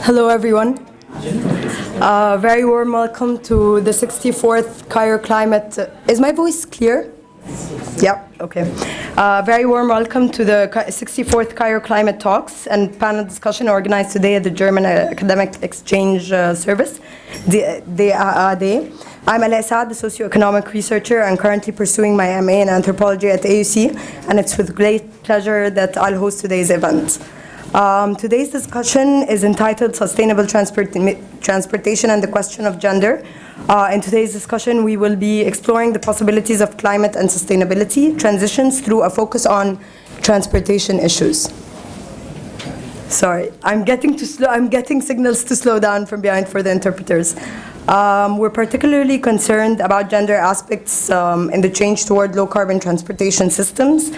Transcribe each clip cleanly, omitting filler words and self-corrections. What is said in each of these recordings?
Hello, everyone. Very warm welcome to the 64th Cairo Climate. Is my voice clear? Yeah, okay. Very warm welcome to the 64th Cairo Climate Talks and panel discussion organized today at the German Academic Exchange Service, the AAD. I'm Ala Saad, the socioeconomic researcher, and currently pursuing my MA in anthropology at AUC, and it's with great pleasure that I'll host today's event. Today's discussion is entitled Sustainable Transportation and the Question of Gender. In today's discussion, we will be exploring the possibilities of climate and sustainability transitions through a focus on transportation issues. Sorry, I'm getting signals to slow down from behind for the interpreters. We're particularly concerned about gender aspects in the change toward low-carbon transportation systems.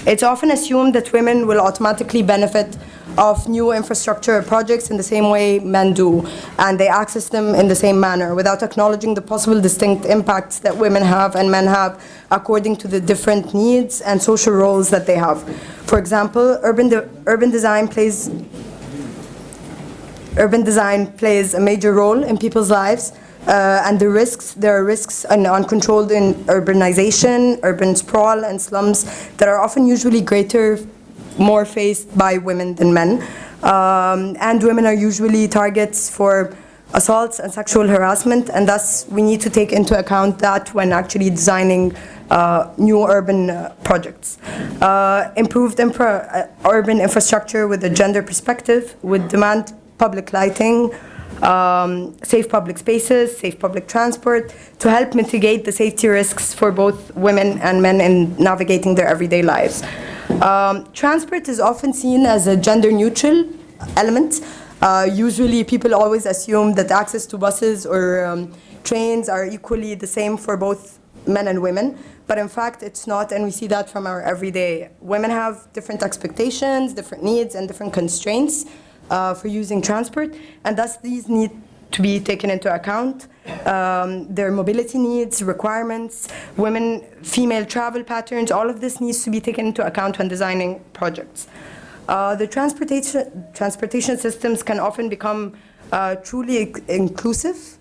It's often assumed that women will automatically benefit of new infrastructure projects in the same way men do, and they access them in the same manner, without acknowledging the possible distinct impacts that women have and men have according to the different needs and social roles that they have. For example, urban design plays a major role in people's lives, and there are risks in uncontrolled in urbanization, urban sprawl, and slums that are often usually more faced by women than men. And women are usually targets for assaults and sexual harassment, and thus we need to take into account that when actually designing new urban projects. Improved urban infrastructure with a gender perspective would demand public lighting, safe public spaces, safe public transport, to help mitigate the safety risks for both women and men in navigating their everyday lives. Transport is often seen as a gender-neutral element. Usually people always assume that access to buses or trains are equally the same for both men and women, but in fact it's not, and we see that from our everyday. Women have different expectations, different needs, and different constraints for using transport, and thus these need to be taken into account. Their mobility needs, requirements, female travel patterns, all of this needs to be taken into account when designing projects. The transportation systems can often become truly inclusive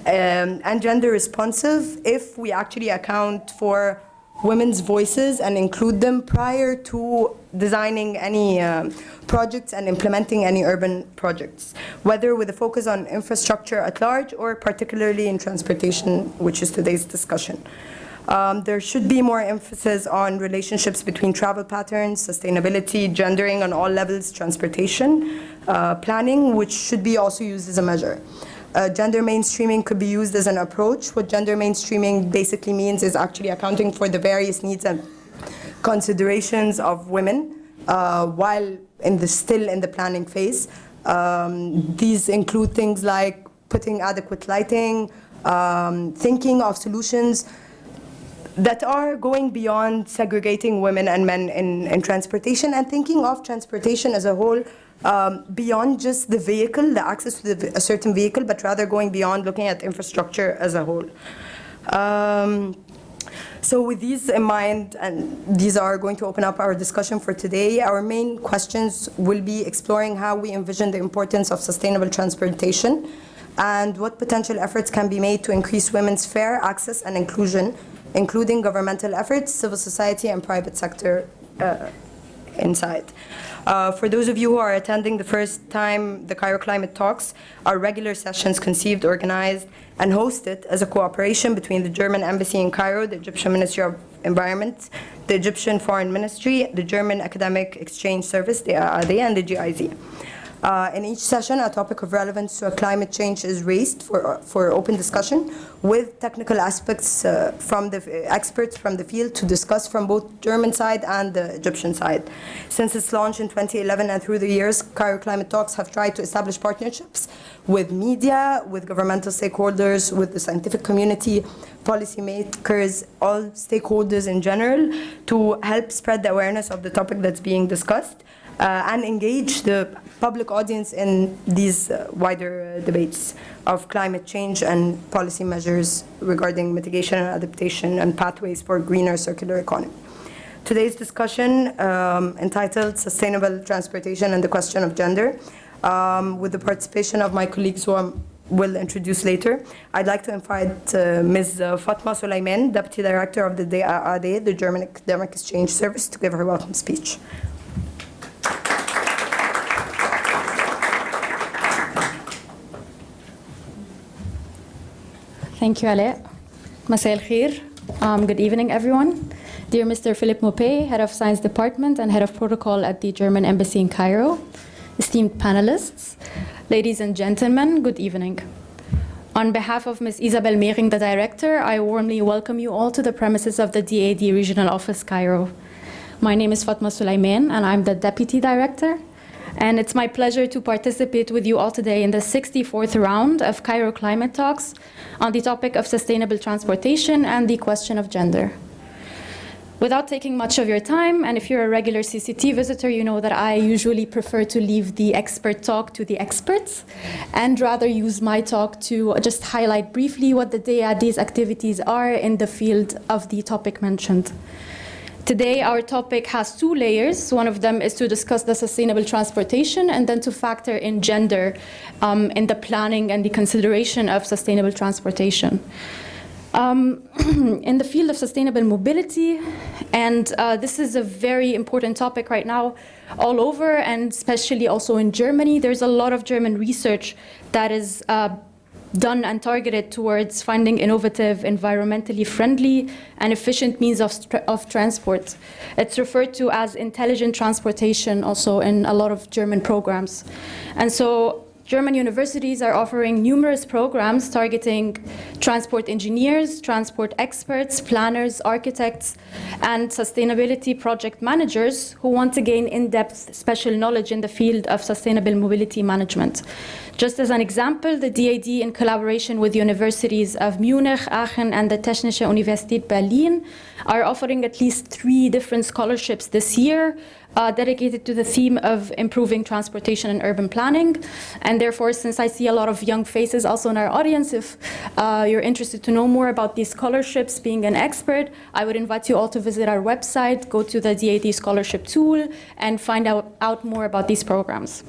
and gender responsive if we actually account for women's voices and include them prior to designing any projects and implementing any urban projects, whether with a focus on infrastructure at large or particularly in transportation, which is today's discussion. There should be more emphasis on relationships between travel patterns, sustainability, gendering on all levels, transportation, planning, which should be also used as a measure. Gender mainstreaming could be used as an approach. What gender mainstreaming basically means is actually accounting for the various needs and considerations of women while still in the planning phase. These include things like putting adequate lighting, thinking of solutions that are going beyond segregating women and men in transportation, and thinking of transportation as a whole, beyond just the vehicle, the access to a certain vehicle, but rather going beyond looking at infrastructure as a whole. So with these in mind, and these are going to open up our discussion for today, our main questions will be exploring how we envision the importance of sustainable transportation and what potential efforts can be made to increase women's fair access and inclusion, including governmental efforts, civil society, and private sector inside. For those of you who are attending the first time the Cairo Climate Talks, our regular sessions conceived, organized, and hosted as a cooperation between the German Embassy in Cairo, the Egyptian Ministry of Environment, the Egyptian Foreign Ministry, the German Academic Exchange Service, the AAD, and the GIZ. In each session, a topic of relevance to climate change is raised for open discussion with technical aspects from the experts from the field to discuss from both German side and the Egyptian side. Since its launch in 2011 and through the years, Cairo Climate Talks have tried to establish partnerships with media, with governmental stakeholders, with the scientific community, policymakers, all stakeholders in general, to help spread the awareness of the topic that's being discussed. And engage the public audience in these wider debates of climate change and policy measures regarding mitigation and adaptation and pathways for greener circular economy. today's discussion entitled Sustainable Transportation and the Question of Gender, with the participation of my colleagues who I will introduce later. I'd like to invite Ms. Fatma Sulaiman, Deputy Director of the DAAD, the German Academic Exchange Service, to give her welcome speech. Thank you, Ale. Masay al-Khair. Good evening, everyone. Dear Mr. Philippe Maupay, Head of Science Department and Head of Protocol at the German Embassy in Cairo, esteemed panelists, ladies and gentlemen, good evening. On behalf of Ms. Isabel Mehring, the Director, I warmly welcome you all to the premises of the DAD Regional Office, Cairo. My name is Fatma Sulaiman, and I'm the Deputy Director. And it's my pleasure to participate with you all today in the 64th round of Cairo Climate Talks on the topic of sustainable transportation and the question of gender. Without taking much of your time, and if you're a regular CCT visitor, you know that I usually prefer to leave the expert talk to the experts and rather use my talk to just highlight briefly what the DAAD's activities are in the field of the topic mentioned. Today, our topic has two layers. One of them is to discuss the sustainable transportation and then to factor in gender in the planning and the consideration of sustainable transportation. In the field of sustainable mobility, and this is a very important topic right now all over, and especially also in Germany, there's a lot of German research that is done and targeted towards finding innovative, environmentally friendly and efficient means of transport. It's referred to as intelligent transportation also in a lot of German programs. And so German universities are offering numerous programs targeting transport engineers, transport experts, planners, architects, and sustainability project managers who want to gain in-depth special knowledge in the field of sustainable mobility management. Just as an example, the DAD, in collaboration with universities of Munich, Aachen, and the Technische Universität Berlin, are offering at least 3 different scholarships this year dedicated to the theme of improving transportation and urban planning. And therefore, since I see a lot of young faces also in our audience, if you're interested to know more about these scholarships, being an expert, I would invite you all to visit our website, go to the DAD scholarship tool, and find out more about these programs.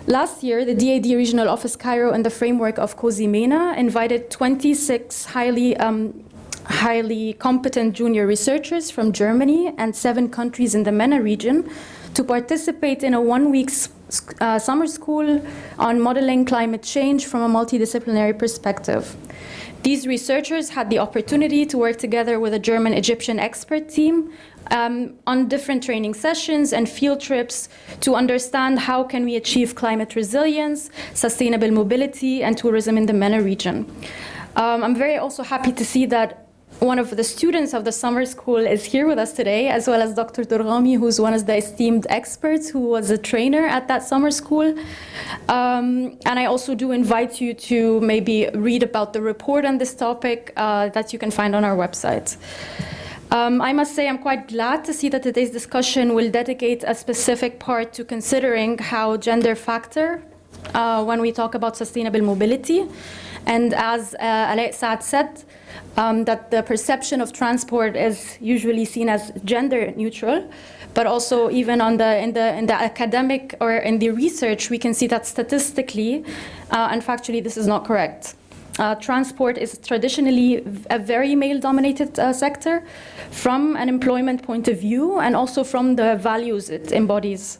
Last year, the DAD Regional Office Cairo, in the framework of COSIMENA, invited 26 highly competent junior researchers from Germany and 7 countries in the MENA region to participate in a 1-week summer school on modeling climate change from a multidisciplinary perspective. These researchers had the opportunity to work together with a German-Egyptian expert team on different training sessions and field trips to understand how can we achieve climate resilience, sustainable mobility, and tourism in the MENA region. I'm very also happy to see that one of the students of the summer school is here with us today, as well as Dr. Dorghami, who's one of the esteemed experts who was a trainer at that summer school. And I also do invite you to maybe read about the report on this topic that you can find on our website. I must say I'm quite glad to see that today's discussion will dedicate a specific part to considering how gender factor when we talk about sustainable mobility. And as Alay Saad said, that the perception of transport is usually seen as gender neutral, but also even in the academic or in the research, we can see that statistically and factually this is not correct. Transport is traditionally a very male-dominated sector from an employment point of view and also from the values it embodies.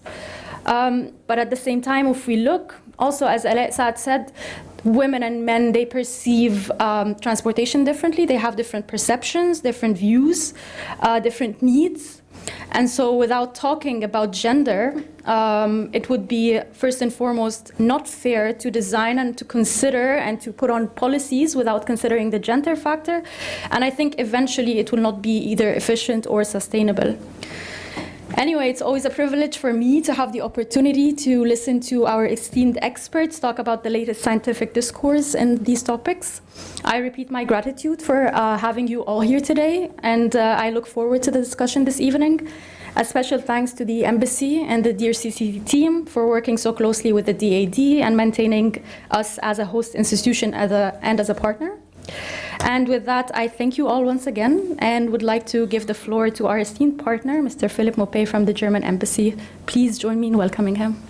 But at the same time, if we look, also as Alay Saad said, women and men, they perceive transportation differently. They have different perceptions, different views, different needs. And so without talking about gender, it would be first and foremost not fair to design and to consider and to put on policies without considering the gender factor. And I think eventually it will not be either efficient or sustainable. Anyway, it's always a privilege for me to have the opportunity to listen to our esteemed experts talk about the latest scientific discourse in these topics. I repeat my gratitude for having you all here today, and I look forward to the discussion this evening. A special thanks to the Embassy and the Dear CCT team for working so closely with the DAD and maintaining us as a host institution and as a partner. And with that, I thank you all once again and would like to give the floor to our esteemed partner, Mr. Philip Mopé from the German Embassy. Please join me in welcoming him.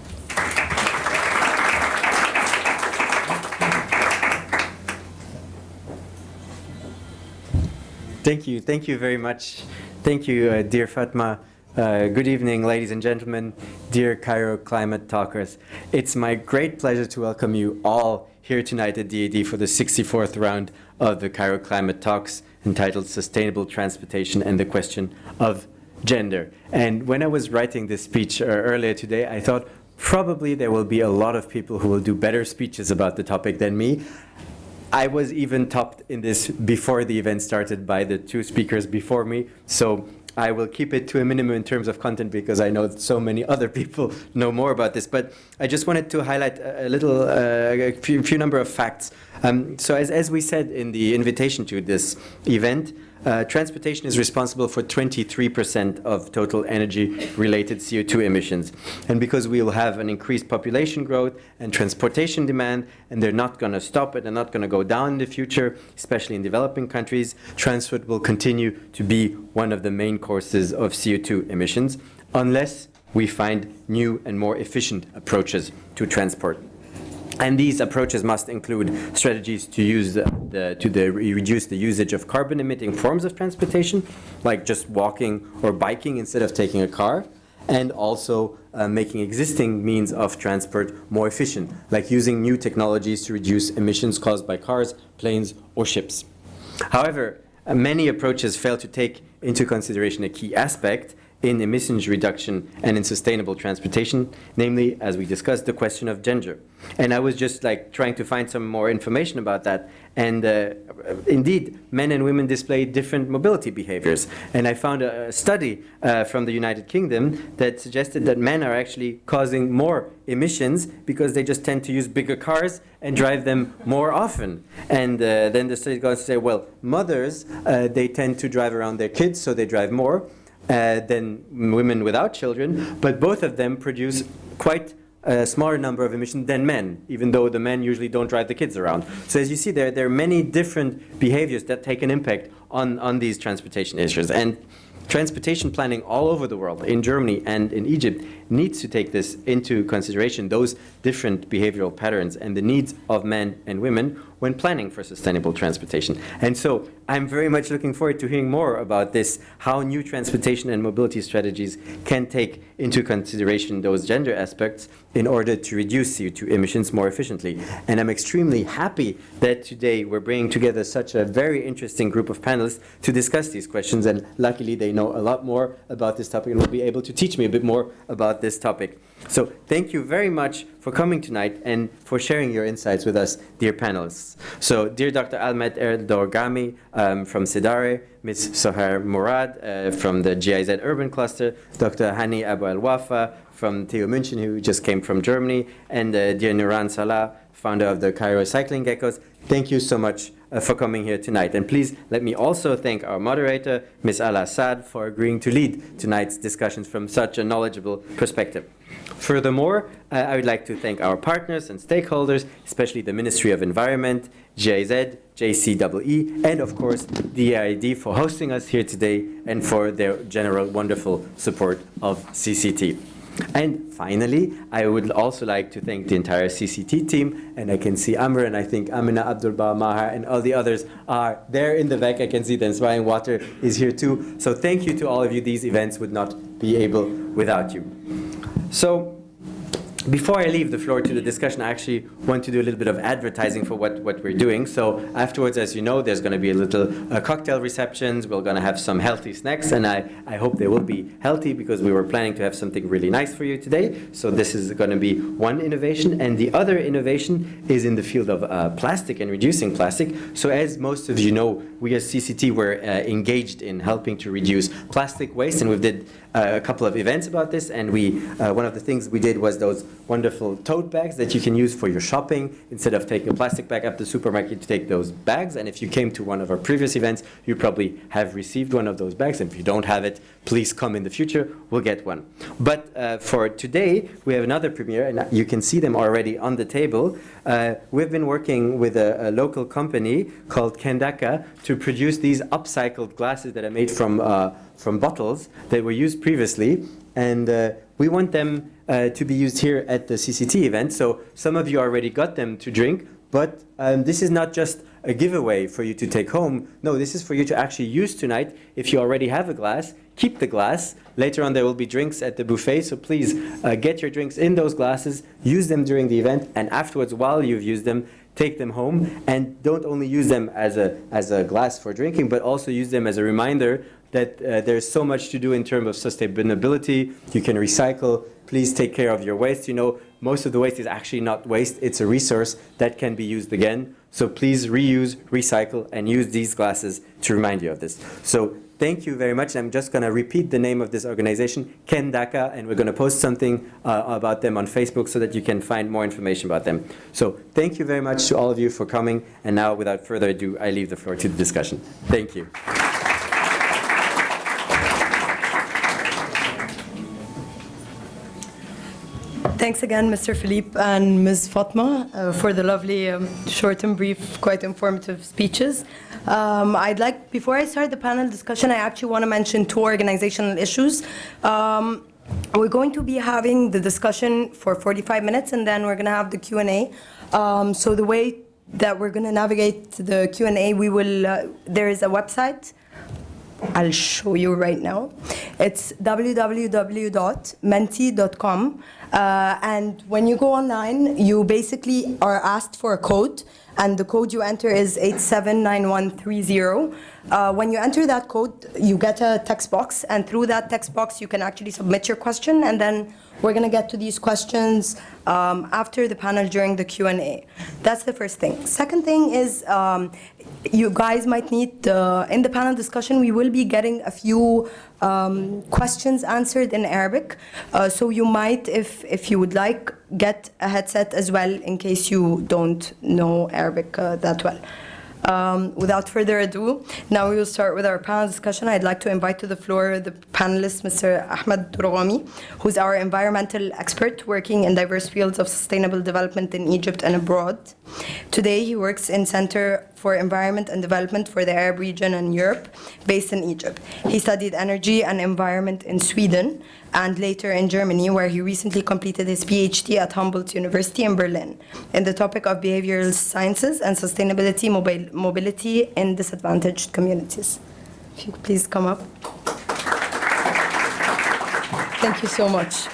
Thank you very much. Thank you, dear Fatma. Good evening, ladies and gentlemen, dear Cairo Climate Talkers. It's my great pleasure to welcome you all here tonight at DAD for the 64th round of the Cairo Climate Talks, entitled Sustainable Transportation and the Question of Gender. And when I was writing this speech earlier today, I thought probably there will be a lot of people who will do better speeches about the topic than me. I was even topped in this before the event started by the two speakers before me, so I will keep it to a minimum in terms of content because I know that so many other people know more about this. But I just wanted to highlight a few number of facts. So as we said in the invitation to this event, transportation is responsible for 23% of total energy-related CO2 emissions. And because we will have an increased population growth and transportation demand, and they're not going to stop it, they're not going to go down in the future, especially in developing countries, transport will continue to be one of the main causes of CO2 emissions, unless we find new and more efficient approaches to transport. And these approaches must include strategies to reduce the usage of carbon-emitting forms of transportation, like just walking or biking instead of taking a car, and also making existing means of transport more efficient, like using new technologies to reduce emissions caused by cars, planes, or ships. However, many approaches fail to take into consideration a key aspect in emissions reduction and in sustainable transportation, namely, as we discussed, the question of gender. And I was just trying to find some more information about that. And indeed, men and women display different mobility behaviors. And I found a study from the United Kingdom that suggested that men are actually causing more emissions because they just tend to use bigger cars and drive them more often. And then the study goes to say, well, mothers, they tend to drive around their kids, so they drive more than women without children, but both of them produce quite a smaller number of emissions than men, even though the men usually don't drive the kids around. So as you see, there are many different behaviors that take an impact on these transportation issues. And transportation planning all over the world, in Germany and in Egypt, needs to take this into consideration, those different behavioral patterns and the needs of men and women when planning for sustainable transportation. And so I'm very much looking forward to hearing more about this, how new transportation and mobility strategies can take into consideration those gender aspects in order to reduce CO2 emissions more efficiently. And I'm extremely happy that today we're bringing together such a very interesting group of panelists to discuss these questions, and luckily they know a lot more about this topic and will be able to teach me a bit more about this topic. So thank you very much for coming tonight and for sharing your insights with us, dear panelists. So, dear Dr. Ahmed Erdorgami from Sidare, Ms. Sohair Murad from the GIZ Urban Cluster, Dr. Hani Abu Al-Wafa from TU München, who just came from Germany, and dear Nuran Salah, founder of the Cairo Cycling Geckos. Thank you so much for coming here tonight. And please let me also thank our moderator, Ms. Ala Saad, for agreeing to lead tonight's discussions from such a knowledgeable perspective. Furthermore, I would like to thank our partners and stakeholders, especially the Ministry of Environment, GIZ, JCEE, and of course the EID for hosting us here today and for their general wonderful support of CCT. And finally, I would also like to thank the entire CCT team, and I can see Amr, and I think Amina, Abdulba, Mahar, and all the others are there in the back. I can see the Inspiring Water is here too. So thank you to all of you. These events would not be able without you. So before I leave the floor to the discussion, I actually want to do a little bit of advertising for what we're doing. So afterwards, as you know, there's going to be a little cocktail receptions. We're going to have some healthy snacks, and I hope they will be healthy because we were planning to have something really nice for you today. So this is going to be one innovation. And the other innovation is in the field of plastic and reducing plastic. So as most of you know, we as CCT were engaged in helping to reduce plastic waste, and we did a couple of events about this. And one of the things we did was those wonderful tote bags that you can use for your shopping. Instead of taking a plastic bag at the supermarket, you take those bags. And if you came to one of our previous events, you probably have received one of those bags. And if you don't have it, please come in the future. We'll get one. But for today, we have another premiere, and you can see them already on the table. We've been working with a local company called Kendaka to produce these upcycled glasses that are made from bottles that were used previously. And we want them to be used here at the CCT event. So some of you already got them to drink, but this is not just a giveaway for you to take home. No, this is for you to actually use tonight. If you already have a glass, keep the glass. Later on, there will be drinks at the buffet, so please get your drinks in those glasses, use them during the event, and afterwards, while you've used them, take them home. And don't only use them as a glass for drinking, but also use them as a reminder that there's so much to do in terms of sustainability. You can recycle. Please take care of your waste. You know, most of the waste is actually not waste. It's a resource that can be used again. So please reuse, recycle, and use these glasses to remind you of this. So thank you very much. I'm just going to repeat the name of this organization, Kendaka, and we're going to post something about them on Facebook so that you can find more information about them. So thank you very much to all of you for coming. And now, without further ado, I leave the floor to the discussion. Thank you. Thanks again, Mr. Philippe and Ms. Fatma, for the lovely, short and brief, quite informative speeches. Before I start the panel discussion, I actually want to mention two organizational issues. We're going to be having the discussion for 45 minutes, and then we're going to have the Q&A. So the way that we're going to navigate the Q&A, there is a website. I'll show you right now. It's www.menti.com. And when you go online, you basically are asked for a code, and the code you enter is 879130. When you enter that code, you get a text box, and through that text box, you can actually submit your question, and then we're going to get to these questions after the panel during the Q&A. That's the first thing. Second thing is you guys might need, in the panel discussion, we will be getting a few questions answered in Arabic. So you might, if you would like, get a headset as well in case you don't know Arabic that well. Without further ado, now we will start with our panel discussion. I'd like to invite to the floor the panelist, Mr. Ahmed Durghami, who's our environmental expert working in diverse fields of sustainable development in Egypt and abroad. Today, he works in Center for Environment and Development for the Arab region and Europe, based in Egypt. He studied energy and environment in Sweden and later in Germany, where he recently completed his PhD at Humboldt University in Berlin in the topic of behavioral sciences and sustainability mobility in disadvantaged communities. If you could please come up. Thank you so much.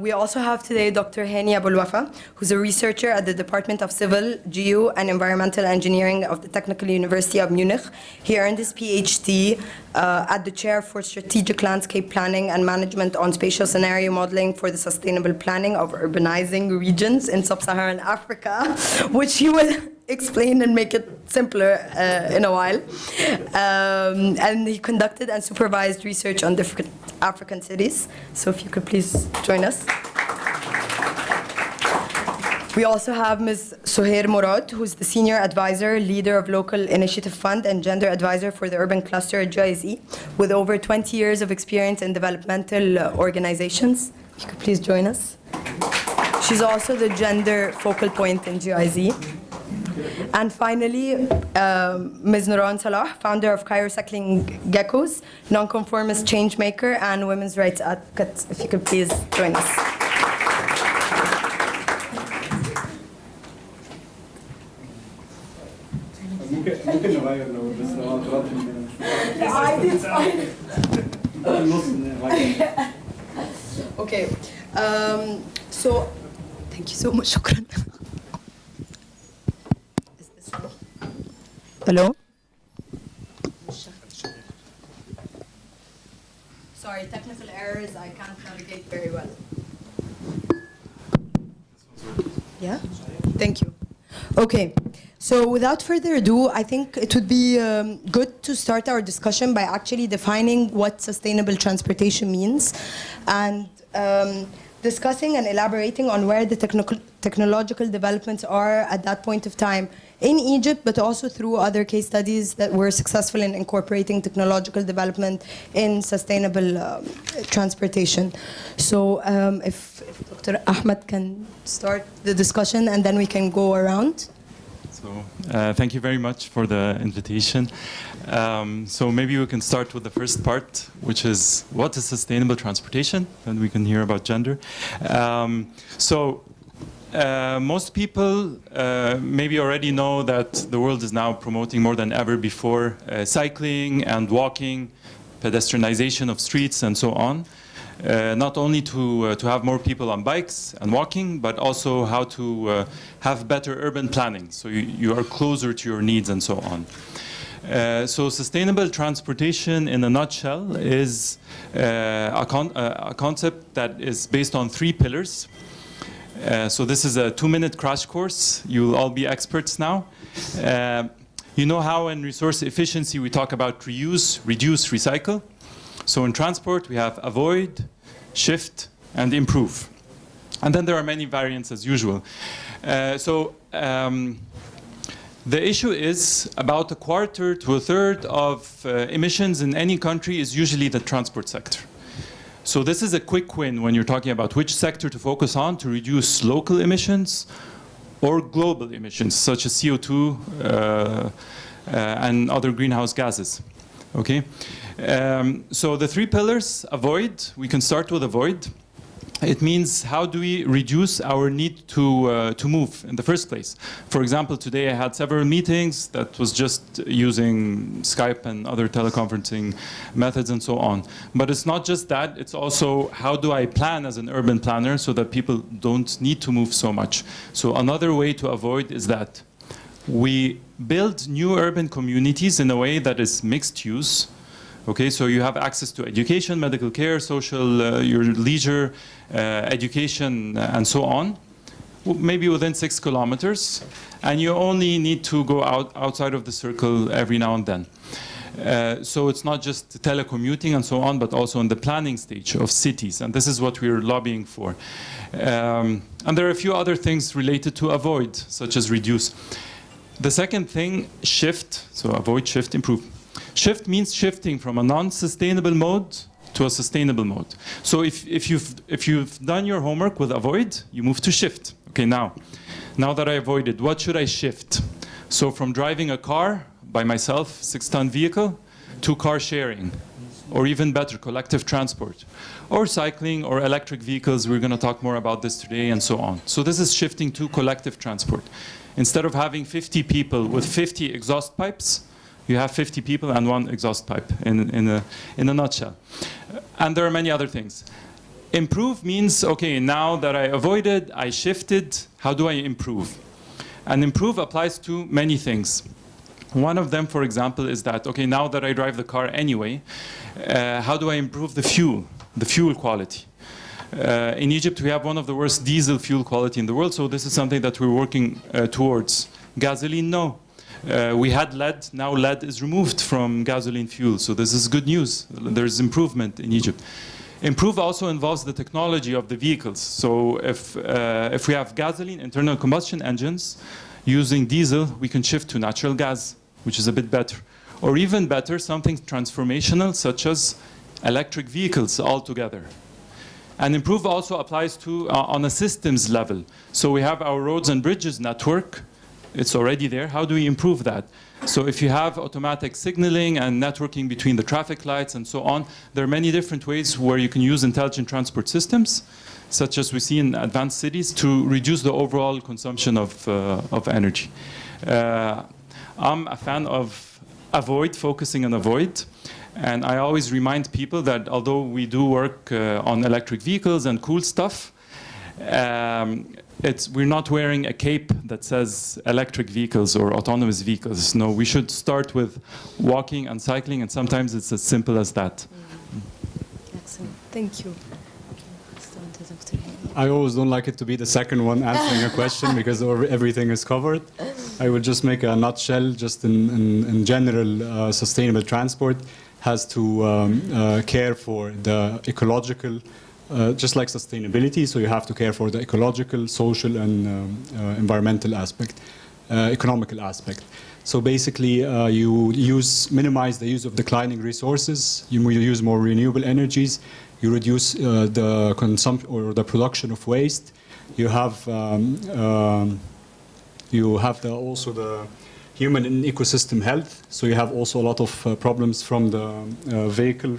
We also have today Dr. Hani Abulwafa, who's a researcher at the Department of Civil, Geo, and Environmental Engineering of the Technical University of Munich. He earned his PhD at the Chair for Strategic Landscape Planning and Management on Spatial Scenario Modeling for the Sustainable Planning of Urbanizing Regions in Sub-Saharan Africa, which he will explain and make it simpler in a while. And he conducted and supervised research on different African cities. So if you could please join us. We also have Ms. Suhair Murad, who's the Senior Advisor, Leader of Local Initiative Fund, and Gender Advisor for the Urban Cluster at GIZ, with over 20 years of experience in developmental organizations. If you could please join us. She's also the gender focal point in GIZ. And finally, Ms. Nuran Salah, founder of Cairo Cycling Geckos, nonconformist change maker and women's rights advocate. If you could please join us. Okay. So, thank you so much. Shukran. Hello? Sorry, technical errors, I can't navigate very well. Yeah? Thank you. Okay, so without further ado, I think it would be good to start our discussion by actually defining what sustainable transportation means. And discussing and elaborating on where the technological developments are at that point of time in Egypt, but also through other case studies that were successful in incorporating technological development in sustainable transportation. So if Dr. Ahmed can start the discussion, and then we can go around. So thank you very much for the invitation. So maybe we can start with the first part, which is what is sustainable transportation, and we can hear about gender. Most people maybe already know that the world is now promoting more than ever before cycling and walking, pedestrianization of streets and so on. Not only to have more people on bikes and walking, but also how to have better urban planning, so you are closer to your needs and so on. So sustainable transportation in a nutshell is a concept that is based on 3 pillars. So this is a 2-minute crash course. You'll all be experts now. You know how in resource efficiency we talk about reuse, reduce, recycle? So in transport we have avoid, shift, and improve. And then there are many variants as usual. The issue is about 1/4 to 1/3 of emissions in any country is usually the transport sector. So this is a quick win when you're talking about which sector to focus on to reduce local emissions or global emissions, such as CO2 and other greenhouse gases. Okay? So the 3 pillars, avoid, we can start with avoid. It means how do we reduce our need to move in the first place. For example, today I had several meetings that was just using Skype and other teleconferencing methods and so on. But it's not just that, it's also how do I plan as an urban planner so that people don't need to move so much. So another way to avoid is that we build new urban communities in a way that is mixed use. Okay, so you have access to education, medical care, social, your leisure, education, and so on, maybe within 6 kilometers, and you only need to go outside of the circle every now and then. So it's not just telecommuting and so on, but also in the planning stage of cities, and this is what we're lobbying for. And there are a few other things related to avoid, such as reduce. The second thing, shift, so avoid, shift, improve. Shift means shifting from a non-sustainable mode to a sustainable mode. So if you've done your homework with avoid, you move to shift. Okay, now that I avoided, what should I shift? So from driving a car by myself, 6-ton vehicle, to car sharing, or even better, collective transport, or cycling or electric vehicles. We're going to talk more about this today and so on. So this is shifting to collective transport. Instead of having 50 people with 50 exhaust pipes, you have 50 people and 1 exhaust pipe in a nutshell. And there are many other things. Improve means, okay, now that I avoided, I shifted, how do I improve? And improve applies to many things. One of them, for example, is that, okay, now that I drive the car anyway, how do I improve the fuel quality? In Egypt, we have one of the worst diesel fuel quality in the world, so this is something that we're working towards. Gasoline, no. We had lead, now lead is removed from gasoline fuel, so this is good news. There's improvement in Egypt. Improve also involves the technology of the vehicles. So if we have gasoline internal combustion engines using diesel, we can shift to natural gas, which is a bit better. Or even better, something transformational, such as electric vehicles altogether. And improve also applies to on a systems level. So we have our roads and bridges network. It's already there. How do we improve that? So if you have automatic signaling and networking between the traffic lights and so on, there are many different ways where you can use intelligent transport systems, such as we see in advanced cities, to reduce the overall consumption of energy. I'm a fan of avoid, focusing on avoid. And I always remind people that although we do work on electric vehicles and cool stuff, we're not wearing a cape that says electric vehicles or autonomous vehicles. No, we should start with walking and cycling, and sometimes it's as simple as that. Excellent. Thank you. I always don't like it to be the second one answering a question because everything is covered. I will just make a nutshell. Just in general, sustainable transport has to care for the ecological just like sustainability, so you have to care for the ecological, social, and environmental aspect, economical aspect. So basically, you minimize the use of declining resources, you use more renewable energies, you reduce the consumption or the production of waste. You have also the human and ecosystem health. So you have also a lot of problems from the vehicle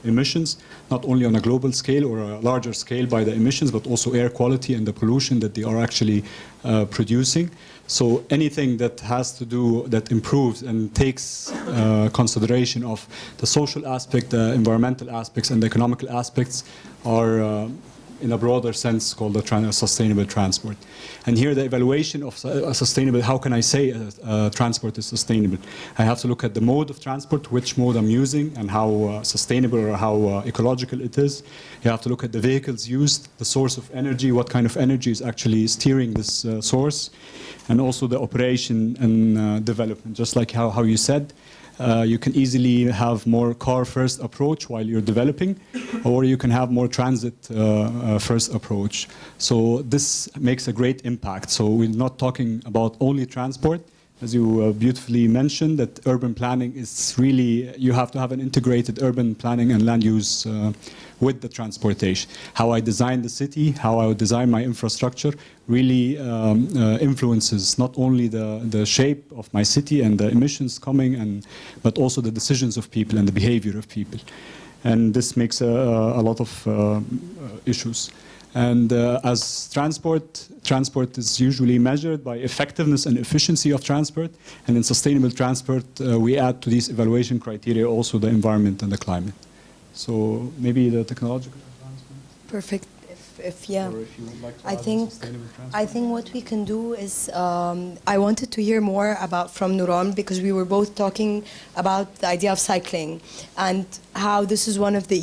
emissions, not only on a global scale or a larger scale by the emissions, but also air quality and the pollution that they are actually producing. So anything that has to do, that improves and takes consideration of the social aspect, the environmental aspects, and the economical aspects are in a broader sense called the sustainable transport. And here the evaluation of sustainable, how can I say transport is sustainable? I have to look at the mode of transport, which mode I'm using, and how sustainable or how ecological it is. You have to look at the vehicles used, the source of energy, what kind of energy is actually steering this source, and also the operation and development, just like how you said. You can easily have more car-first approach while you're developing, or you can have more transit-first approach. So this makes a great impact. So we're not talking about only transport. As you beautifully mentioned, that urban planning is really, you have to have an integrated urban planning and land use with the transportation. How I design the city, how I design my infrastructure really influences not only the shape of my city and the emissions coming, but also the decisions of people and the behavior of people. And this makes a lot of issues. And as transport is usually measured by effectiveness and efficiency of transport. And in sustainable transport, we add to these evaluation criteria also the environment and the climate. So maybe the technological advancement. Perfect. Yeah. Or if you would like to I add think sustainable transport. what we can do is I wanted to hear more from Nuran, because we were both talking about the idea of cycling and how this is one of the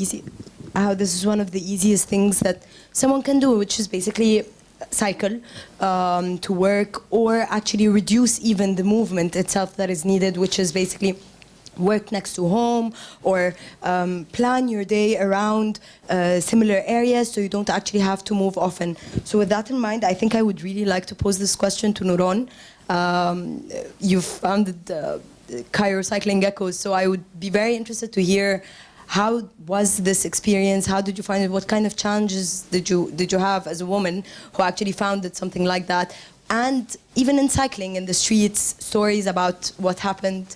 easiest things that someone can do, which is basically cycle to work, or actually reduce even the movement itself that is needed, which is basically work next to home, or plan your day around similar areas so you don't actually have to move often. So with that in mind, I think I would really like to pose this question to Nuran. You've founded Cairo Cycling Echoes, so I would be very interested to hear, how was this experience? How did you find it? What kind of challenges did you have as a woman who actually founded something like that? And even in cycling in the streets, stories about what happened,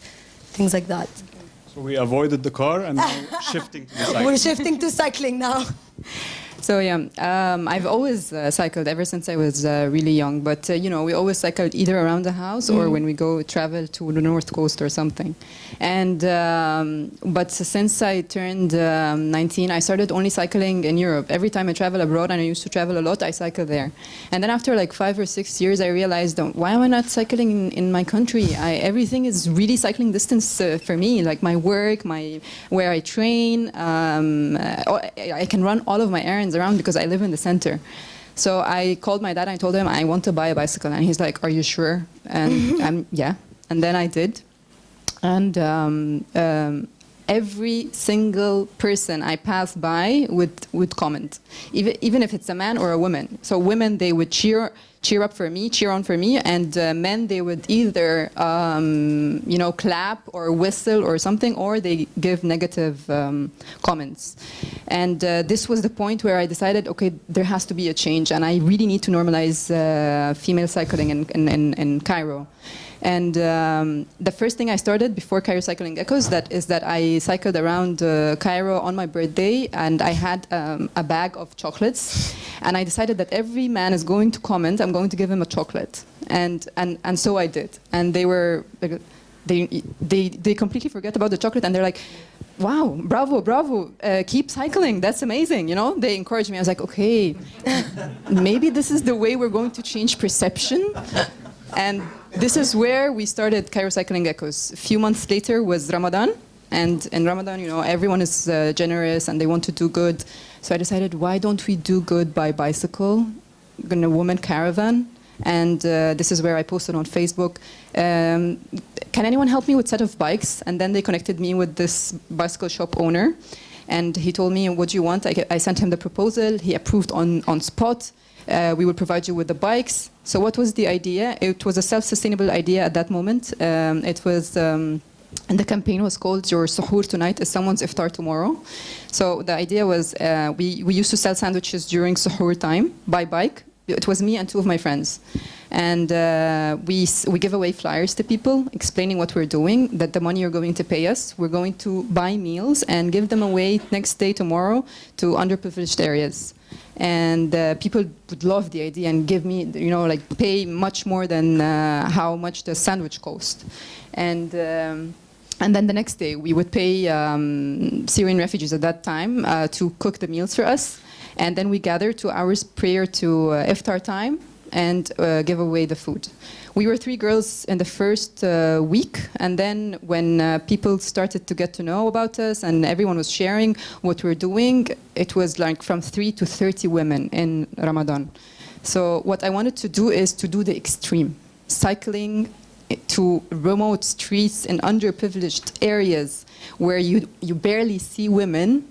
things like that. So we avoided the car and now shifting to the cycle. We're shifting to cycling now. So yeah, I've always cycled ever since I was really young. But you know, we always cycled either around the house or when we go travel to the North Coast or something. And but since I turned 19, I started only cycling in Europe. Every time I travel abroad, and I used to travel a lot, I cycle there. And then after like 5 or 6 years, I realized, why am I not cycling in my country? Everything is really cycling distance for me. Like my work, where I train, I can run all of my errands around because I live in the center. So I called my dad and I told him I want to buy a bicycle, and he's like, "Are you sure?" And yeah, and then I did. And every single person I passed by would comment, even if it's a man or a woman. So women, they would cheer on for me, and men, they would either clap or whistle or something, or they give negative comments. And this was the point where I decided, okay, there has to be a change, and I really need to normalize female cycling in Cairo. And the first thing I started before Cairo Cycling Echoes is that I cycled around Cairo on my birthday, and I had a bag of chocolates, and I decided that every man is going to comment, I'm going to give him a chocolate, and so I did. And they completely forget about the chocolate, and they're like, "Wow, bravo, keep cycling, that's amazing," you know? They encouraged me. I was like, okay, maybe this is the way we're going to change perception. And this is where we started Cairo Cycling Echoes. A few months later was Ramadan, and in Ramadan, you know, everyone is generous and they want to do good. So I decided, why don't we do good by bicycle, in a woman caravan? And this is where I posted on Facebook, can anyone help me with a set of bikes? And then they connected me with this bicycle shop owner. And he told me, what do you want? I sent him the proposal. He approved on spot. We will provide you with the bikes. So what was the idea? It was a self-sustainable idea at that moment. It was, and the campaign was called Your Suhoor Tonight is Someone's Iftar Tomorrow. So the idea was we used to sell sandwiches during suhoor time by bike. It was me and 2 of my friends. And we give away flyers to people explaining what we're doing, that the money you're going to pay us, we're going to buy meals and give them away next day, tomorrow, to underprivileged areas. And people would love the idea and give me, like pay much more than how much the sandwich cost. And then the next day we would pay Syrian refugees at that time to cook the meals for us. And then we gather 2 hours prior to iftar time and give away the food. We were 3 girls in the first week, and then when people started to get to know about us and everyone was sharing what we're doing, it was like from 3 to 30 women in Ramadan. So what I wanted to do is to do the extreme, cycling to remote streets in underprivileged areas where you barely see women.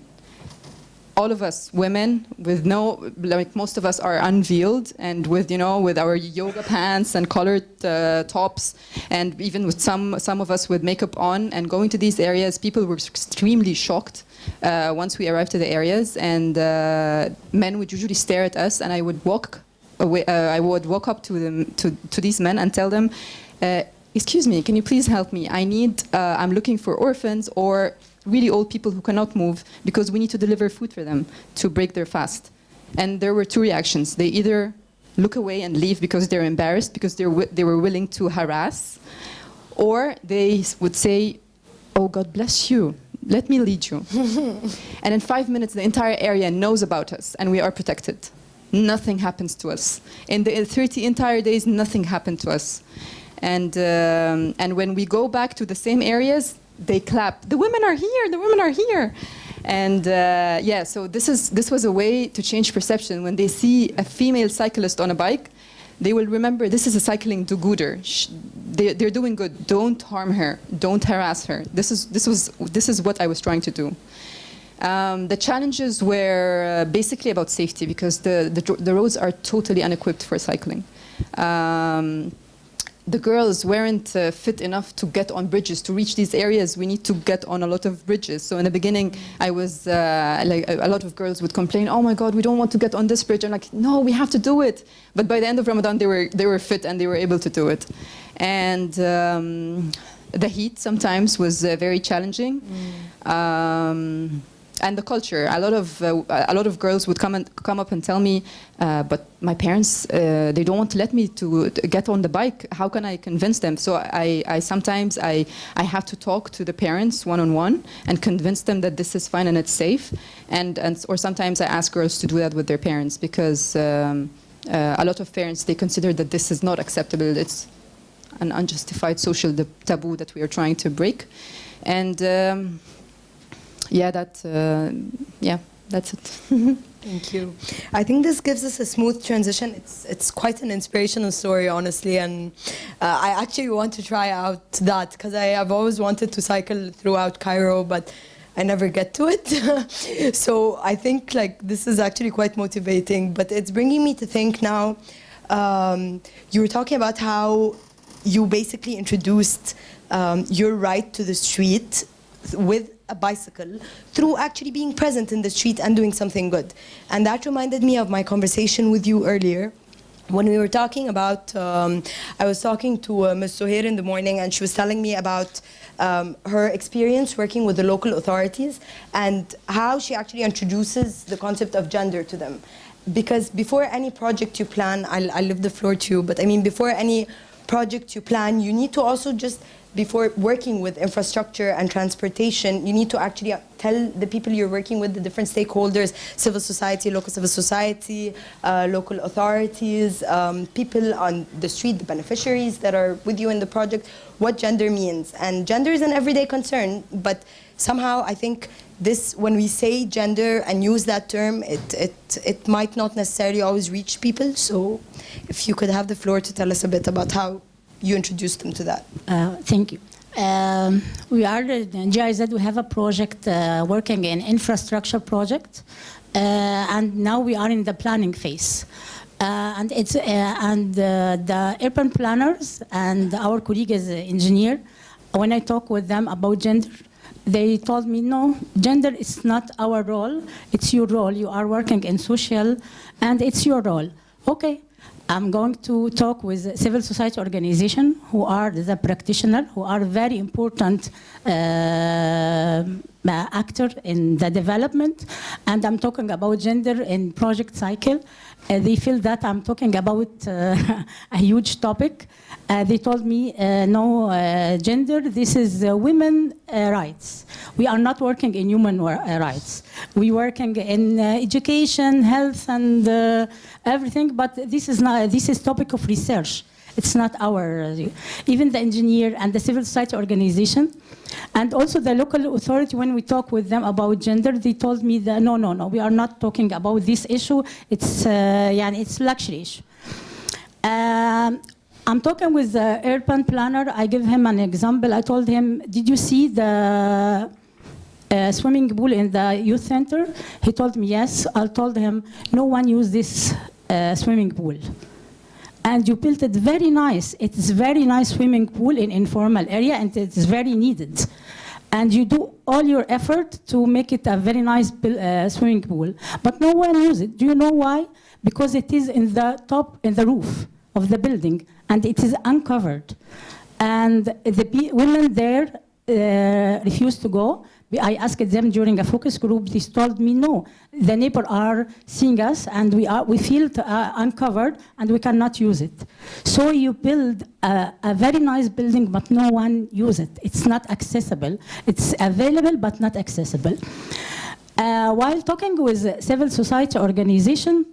All of us women with most of us are unveiled and with our yoga pants and colored tops, and even with some of us with makeup on, and going to these areas, people were extremely shocked once we arrived to the areas, and men would usually stare at us, and I would walk away. I would walk up to them to these men and tell them, excuse me, can you please help me? I'm looking for orphans or really old people who cannot move, because we need to deliver food for them to break their fast. And there were 2 reactions. They either look away and leave because they're embarrassed, because they were willing to harass, or they would say, oh, God bless you, let me lead you. And in 5 minutes, the entire area knows about us, and we are protected. Nothing happens to us. In the 30 entire days, nothing happened to us. And when we go back to the same areas, they clap. The women are here. The women are here. And so this was a way to change perception. When they see a female cyclist on a bike, they will remember this is a cycling do-gooder. They're doing good. Don't harm her. Don't harass her. This is what I was trying to do. The challenges were basically about safety, because the roads are totally unequipped for cycling. The girls weren't fit enough to get on bridges. To reach these areas, we need to get on a lot of bridges. So in the beginning, I was a lot of girls would complain, oh my God, we don't want to get on this bridge. I'm like, no, we have to do it. But by the end of Ramadan, they were fit and they were able to do it. And the heat sometimes was very challenging. And the culture, a lot of girls would come up and tell me, but my parents, they don't want to let me to get on the bike. How can I convince them? So I sometimes have to talk to the parents one-on-one and convince them that this is fine and it's safe. Or sometimes I ask girls to do that with their parents, because a lot of parents, they consider that this is not acceptable. It's an unjustified social taboo that we are trying to break. And that's it. Thank you. I think this gives us a smooth transition. It's quite an inspirational story, honestly, and I actually want to try out that, because I have always wanted to cycle throughout Cairo, but I never get to it. So I think this is actually quite motivating, but it's bringing me to think now. You were talking about how you basically introduced your right to the street with a bicycle through actually being present in the street and doing something good. And that reminded me of my conversation with you earlier when we were talking about, I was talking to Ms. Sohair in the morning, and she was telling me about her experience working with the local authorities and how she actually introduces the concept of gender to them. Because before any project you plan, I'll leave the floor to you, but I mean, before any project you plan, you need to also just, before working with infrastructure and transportation, you need to actually tell the people you're working with, the different stakeholders, civil society, local civil society, local authorities, people on the street, the beneficiaries that are with you in the project, what gender means. And gender is an everyday concern, but somehow I think this, when we say gender and use that term, it might not necessarily always reach people. So if you could have the floor to tell us a bit about how you introduced them to that. Thank you. We are in GIZ. We have a project working in infrastructure project, and now we are in the planning phase. And it's the urban planners and our colleague is an engineer. When I talk with them about gender, they told me, no, gender is not our role. It's your role. You are working in social, and it's your role. Okay. I'm going to talk with civil society organizations who are the practitioners, who are very important actor in the development. And I'm talking about gender in project cycle. They feel that I'm talking about a huge topic. They told me, no, gender, this is women rights. We are not working in human rights. We're working in education, health, and everything, but this is topic of research. It's not our, even the engineer and the civil society organization, and also the local authority, when we talk with them about gender, they told me that no, we are not talking about this issue. It's it's luxury issue. I'm talking with the urban planner. I give him an example. I told him, did you see the swimming pool in the youth center? He told me yes. I told him, no one used this swimming pool. And you built it very nice. It's very nice swimming pool in informal area, and it's very needed. And you do all your effort to make it a very nice swimming pool. But no one uses it. Do you know why? Because it is in the top, in the roof of the building, and it is uncovered. And the women there refused to go. I asked them during a focus group. They told me, no, the neighbors are seeing us, and we feel uncovered, and we cannot use it. So you build a very nice building, but no one uses it. It's not accessible. It's available, but not accessible. While talking with civil society organization,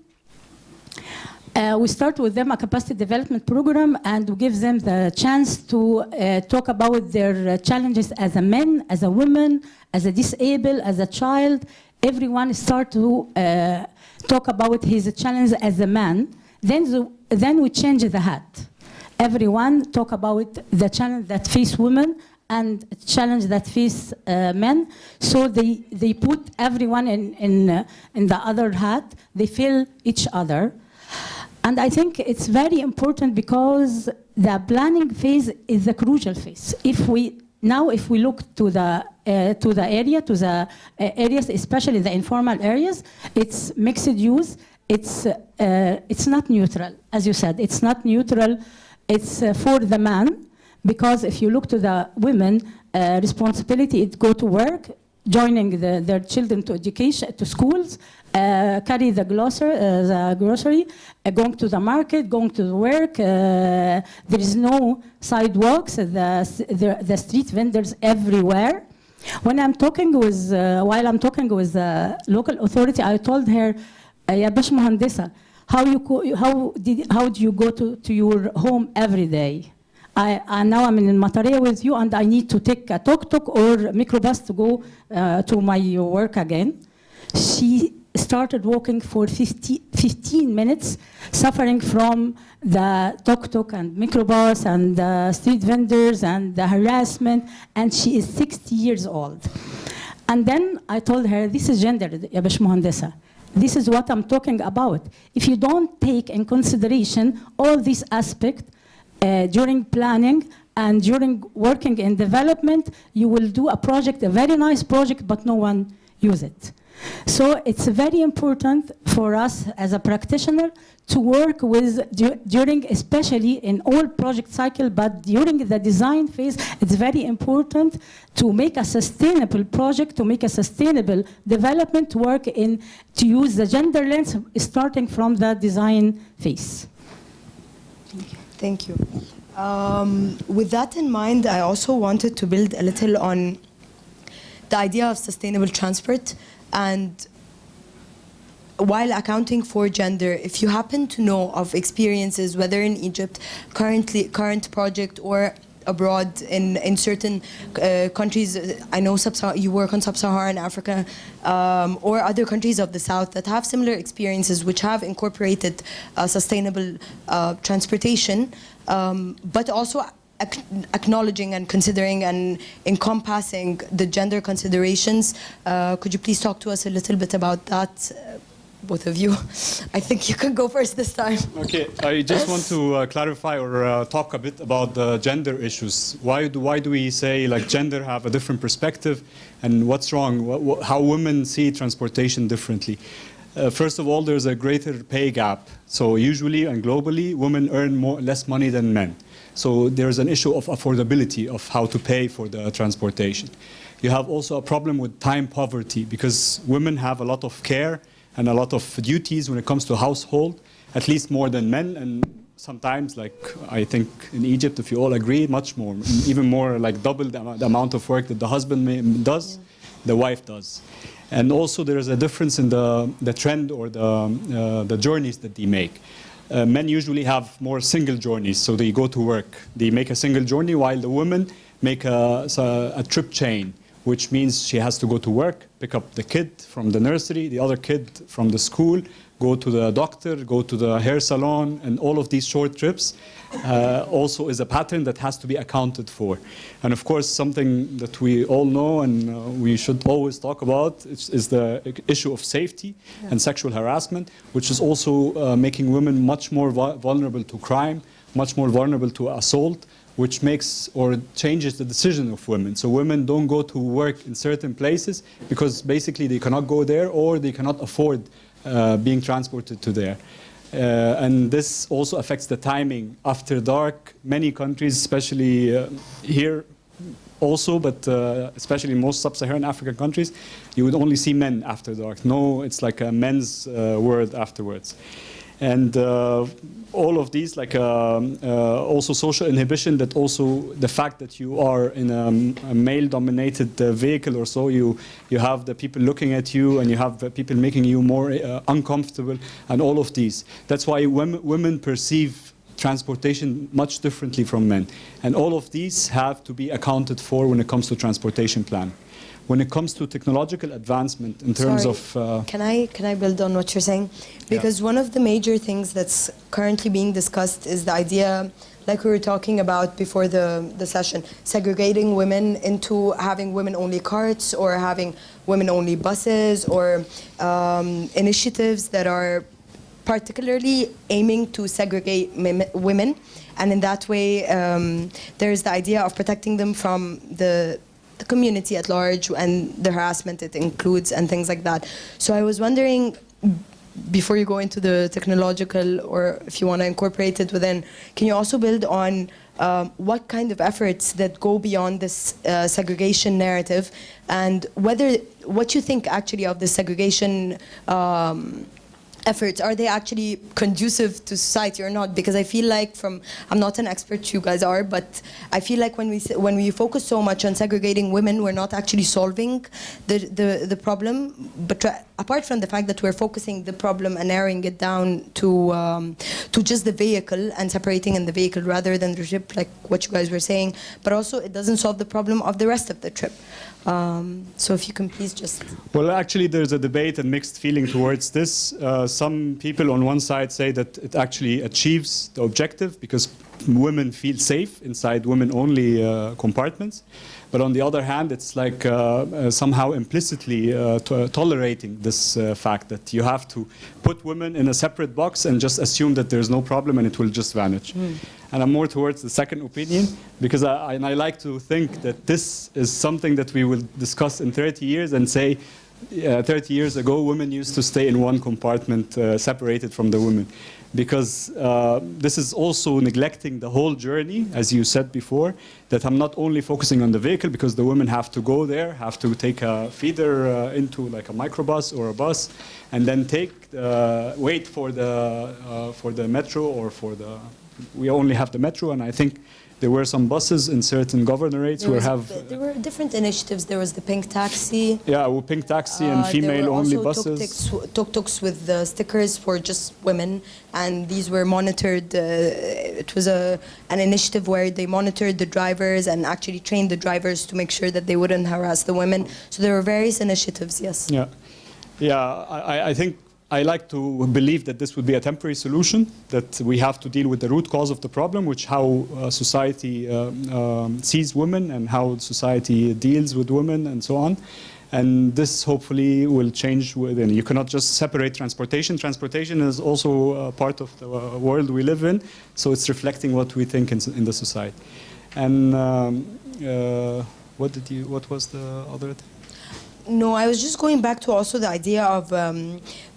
we start with them a capacity development program, and we give them the chance to talk about their challenges as a man, as a woman, as a disabled, as a child. Everyone start to talk about his challenge as a man. Then we change the hat. Everyone talk about the challenge that face women and challenge that face men. So they put everyone in the other hat. They fill each other. And I think it's very important because the planning phase is the crucial phase. If we look to the areas, especially the informal areas, it's mixed use. It's not neutral, as you said. It's not neutral. It's for the man, because if you look to the women, responsibility is go to work, joining their children to education, to schools, carry the grocery, going to the market, going to work. There is no sidewalks, the street vendors everywhere. When I'm talking with, while I'm talking with the local authority, I told her, "Ya bash muhandisa, how do you go to your home every day? Now I'm in Mataria with you, and I need to take a tuk-tuk or microbus to go to my work again." She started walking for 15 minutes, suffering from the tuk-tuk and microbus and the street vendors and the harassment, and she is 60 years old. And then I told her, this is gender, ya bash muhandisa. This is what I'm talking about. If you don't take in consideration all these aspects, during planning and during working in development, you will do a project, a very nice project, but no one use it. So it's very important for us as a practitioner to work with, during, especially in all project cycle, but during the design phase, it's very important to make a sustainable project, to make a sustainable development, to work in, to use the gender lens starting from the design phase. Thank you. With that in mind, I also wanted to build a little on the idea of sustainable transport. And while accounting for gender, if you happen to know of experiences, whether in Egypt, current project, or abroad in certain countries, I know you work on sub-Saharan Africa, or other countries of the South that have similar experiences which have incorporated sustainable transportation, but also acknowledging and considering and encompassing the gender considerations. Could you please talk to us a little bit about that? Both of you. I think you can go first this time. Okay, I just want to clarify or talk a bit about the gender issues. Why do we say like gender have a different perspective, and what's wrong? How women see transportation differently? First of all, there's a greater pay gap. So usually and globally, women earn less money than men. So there's an issue of affordability of how to pay for the transportation. You have also a problem with time poverty because women have a lot of care and a lot of duties when it comes to household, at least more than men, and sometimes, like I think in Egypt, if you all agree, much more, even more, like double the amount of work that the husband does, the wife does. And also there is a difference in the trend or the journeys that they make. Men usually have more single journeys, so they go to work. They make a single journey, while the women make a trip chain, which means she has to go to work, pick up the kid from the nursery, the other kid from the school, go to the doctor, go to the hair salon, and all of these short trips also is a pattern that has to be accounted for. And of course, something that we all know and we should always talk about is the issue of safety and sexual harassment, which is also making women much more vulnerable to crime, much more vulnerable to assault, which makes or changes the decision of women. So women don't go to work in certain places because basically they cannot go there or they cannot afford being transported to there. And this also affects the timing. After dark, many countries, especially here also, but especially in most sub-Saharan African countries, you would only see men after dark. No, it's like a men's world afterwards. And all of these, like also social inhibition, that also the fact that you are in a male-dominated vehicle or so, you have the people looking at you and you have the people making you more uncomfortable, and all of these. That's why women perceive transportation much differently from men. And all of these have to be accounted for when it comes to transportation plan. When it comes to technological advancement in terms of... Can I build on what you're saying? Because one of the major things that's currently being discussed is the idea, like we were talking about before the session, segregating women into having women-only carts or having women-only buses, or initiatives that are particularly aiming to segregate women. And in that way, there's the idea of protecting them from the community at large and the harassment it includes and things like that. So I was wondering, before you go into the technological, or if you want to incorporate it within, can you also build on what kind of efforts that go beyond this segregation narrative, and what you think actually of the segregation efforts, are they actually conducive to society or not? Because I feel like I'm not an expert, you guys are, but I feel like when we focus so much on segregating women, we're not actually solving the problem. But apart from the fact that we're focusing the problem and narrowing it down to just the vehicle and separating in the vehicle rather than the trip, like what you guys were saying, but also it doesn't solve the problem of the rest of the trip. So if you can please just... Well, actually there's a debate and mixed feeling towards this. Some people on one side say that it actually achieves the objective because women feel safe inside women-only compartments. But on the other hand, it's like somehow implicitly tolerating this fact that you have to put women in a separate box and just assume that there's no problem and it will just vanish. And I'm more towards the second opinion, because I like to think that this is something that we will discuss in 30 years and say, 30 years ago, women used to stay in one compartment separated from the women. Because this is also neglecting the whole journey, as you said before, that I'm not only focusing on the vehicle, because the women have to go there, have to take a feeder into like a microbus or a bus, and then wait for the metro or for the... We only have the metro, and I think there were some buses in certain governorates there were different initiatives. There was the pink taxi. Yeah, pink taxi and female-only buses. Tuk-tuks with the stickers for just women, and these were monitored. It was an initiative where they monitored the drivers and actually trained the drivers to make sure that they wouldn't harass the women. So there were various initiatives, yes. Yeah, I think I like to believe that this would be a temporary solution, that we have to deal with the root cause of the problem, which how society sees women and how society deals with women and so on. And this hopefully will change within. You cannot just separate transportation. Transportation is also part of the world we live in, so it's reflecting what we think in the society. And what was the other thing? No, I was just going back to also the idea of,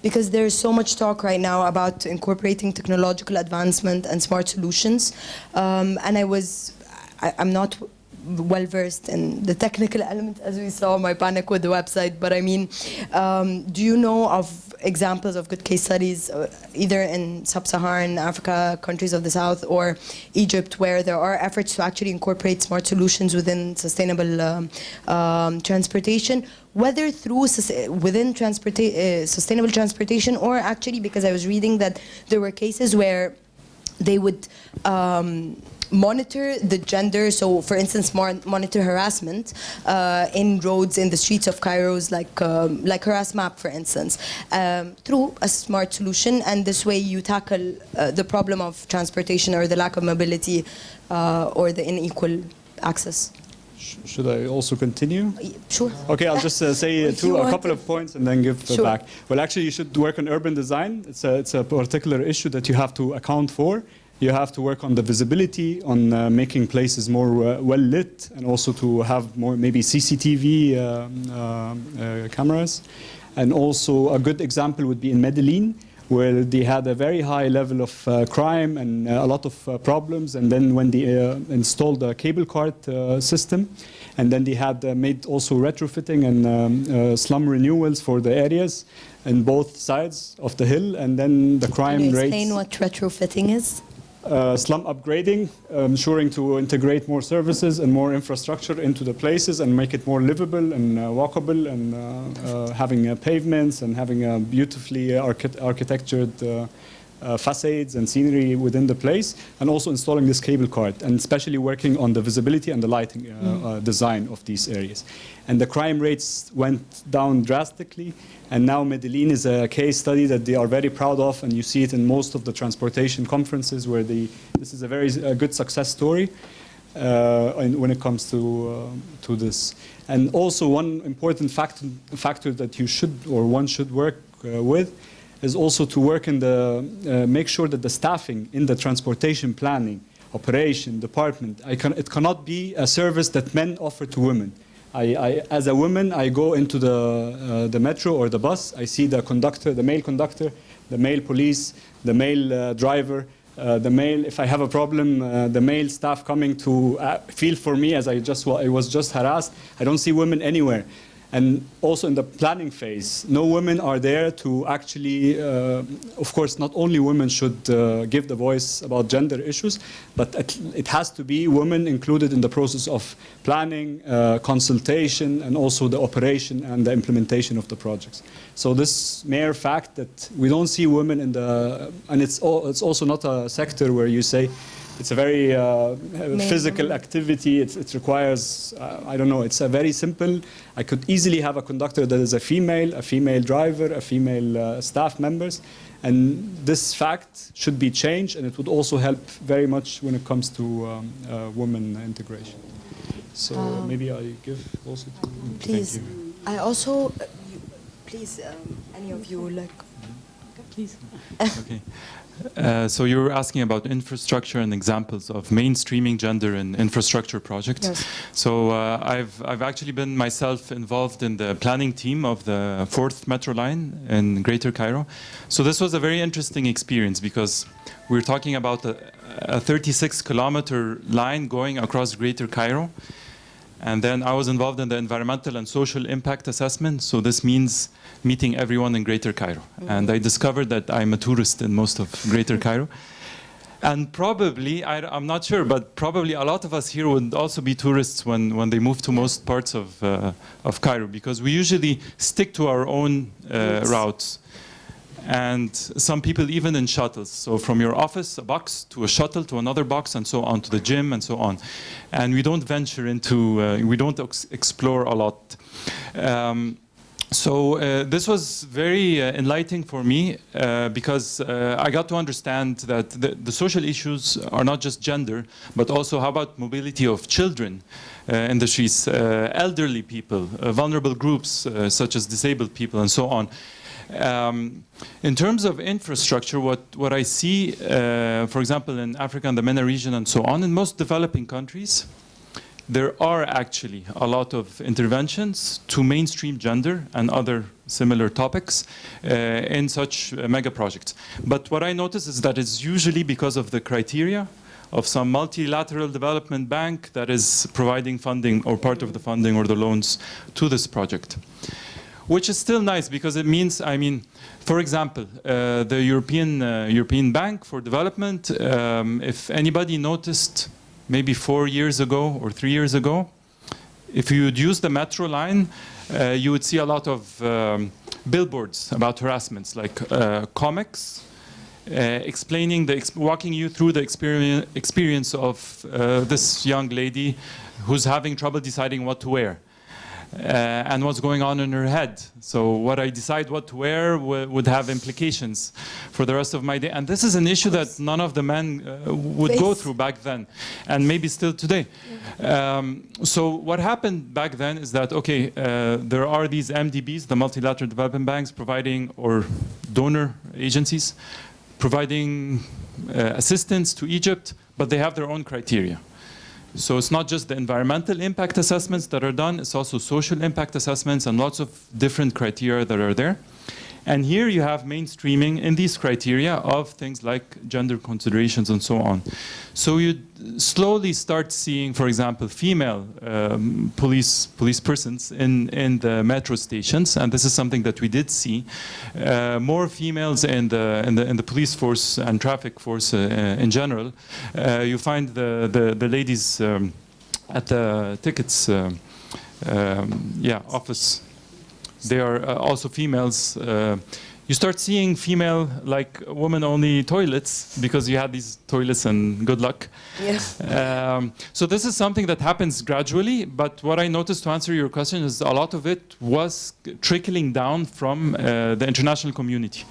because there's so much talk right now about incorporating technological advancement and smart solutions. And I'm not well versed in the technical element, as we saw my panic with the website, but I mean, do you know of examples of good case studies, either in sub-Saharan Africa, countries of the South, or Egypt, where there are efforts to actually incorporate smart solutions within sustainable transportation, whether through within sustainable transportation, or actually, because I was reading that there were cases where they would monitor the gender, so for instance monitor harassment in roads, in the streets of Cairo's, like Harass Map for instance, through a smart solution, and this way you tackle the problem of transportation or the lack of mobility or the unequal access. Should I also continue? Sure. Okay, I'll just say a couple of points and then give back. Well, actually, you should work on urban design. It's a particular issue that you have to account for. You have to work on the visibility, on making places more well lit, and also to have more maybe CCTV cameras. And also a good example would be in Medellin, where they had a very high level of crime and a lot of problems. And then when they installed a cable cart system, and then they had made also retrofitting and slum renewals for the areas in both sides of the hill, and then the crime rates. Can you explain what retrofitting is? Slum upgrading, ensuring to integrate more services and more infrastructure into the places and make it more livable and walkable, and having pavements and having beautifully architectured facades and scenery within the place, and also installing this cable cart, and especially working on the visibility and the lighting design of these areas. And the crime rates went down drastically, and now Medellin is a case study that they are very proud of, and you see it in most of the transportation conferences where this is a very good success story when it comes to this. And also one important factor that you should, or one should work with, is also to work in make sure that the staffing in the transportation planning, operation, department, it cannot be a service that men offer to women. As a woman, I go into the metro or the bus, I see the conductor, the male conductor, the male police, the male driver, if I have a problem, the male staff coming to feel for me as I was just harassed. I don't see women anywhere. And also in the planning phase, no women are there to actually, of course, not only women should give the voice about gender issues, but it has to be women included in the process of planning, consultation, and also the operation and the implementation of the projects. So this mere fact that we don't see women in and it's also not a sector where you say, it's a very physical activity. It requires, I don't know, it's a very simple. I could easily have a conductor that is a female driver, a female staff members. And this fact should be changed, and it would also help very much when it comes to women integration. So maybe I give also to... Please. Thank you. I also, please, any of you, like... Please. Okay. So you were asking about infrastructure and examples of mainstreaming gender in infrastructure projects. Yes. So I've actually been myself involved in the planning team of the 4th Metro line in Greater Cairo. So this was a very interesting experience because we're talking about a 36-kilometer line going across Greater Cairo. And then I was involved in the environmental and social impact assessment. So this means meeting everyone in Greater Cairo. And I discovered that I'm a tourist in most of Greater Cairo. And probably, I'm not sure, but probably a lot of us here would also be tourists when they move to most parts of Cairo, because we usually stick to our own routes. And some people even in shuttles. So from your office, a box, to a shuttle, to another box, and so on, to the gym, and so on. And we don't venture into, we don't explore a lot. So this was very enlightening for me because I got to understand that the social issues are not just gender, but also how about mobility of children in the streets, elderly people, vulnerable groups such as disabled people, and so on. In terms of infrastructure, what I see, for example, in Africa and the MENA region and so on, in most developing countries, there are actually a lot of interventions to mainstream gender and other similar topics in such mega projects. But what I notice is that it's usually because of the criteria of some multilateral development bank that is providing funding or part of the funding or the loans to this project. Which is still nice because it means, I mean, for example, the European Bank for Development, if anybody noticed maybe 4 years ago or 3 years ago, if you would use the metro line, you would see a lot of billboards about harassments, like comics, explaining, walking you through the experience of this young lady who's having trouble deciding what to wear. And what's going on in her head. So what I decide what to wear would have implications for the rest of my day. And this is an issue that none of the men would go through back then, and maybe still today. So what happened back then is that, okay, there are these MDBs, the multilateral development banks, providing, or donor agencies, providing assistance to Egypt, but they have their own criteria. So it's not just the environmental impact assessments that are done, it's also social impact assessments and lots of different criteria that are there. And here you have mainstreaming in these criteria of things like gender considerations and so on. So you slowly start seeing, for example, female police persons in the metro stations, and this is something that we did see. More females in the police force and traffic force in general. You find the ladies at the tickets office. They are also females. You start seeing female, like woman-only toilets because you had these toilets and good luck. Yes. So this is something that happens gradually, but what I noticed, to answer your question, is a lot of it was trickling down from the international community,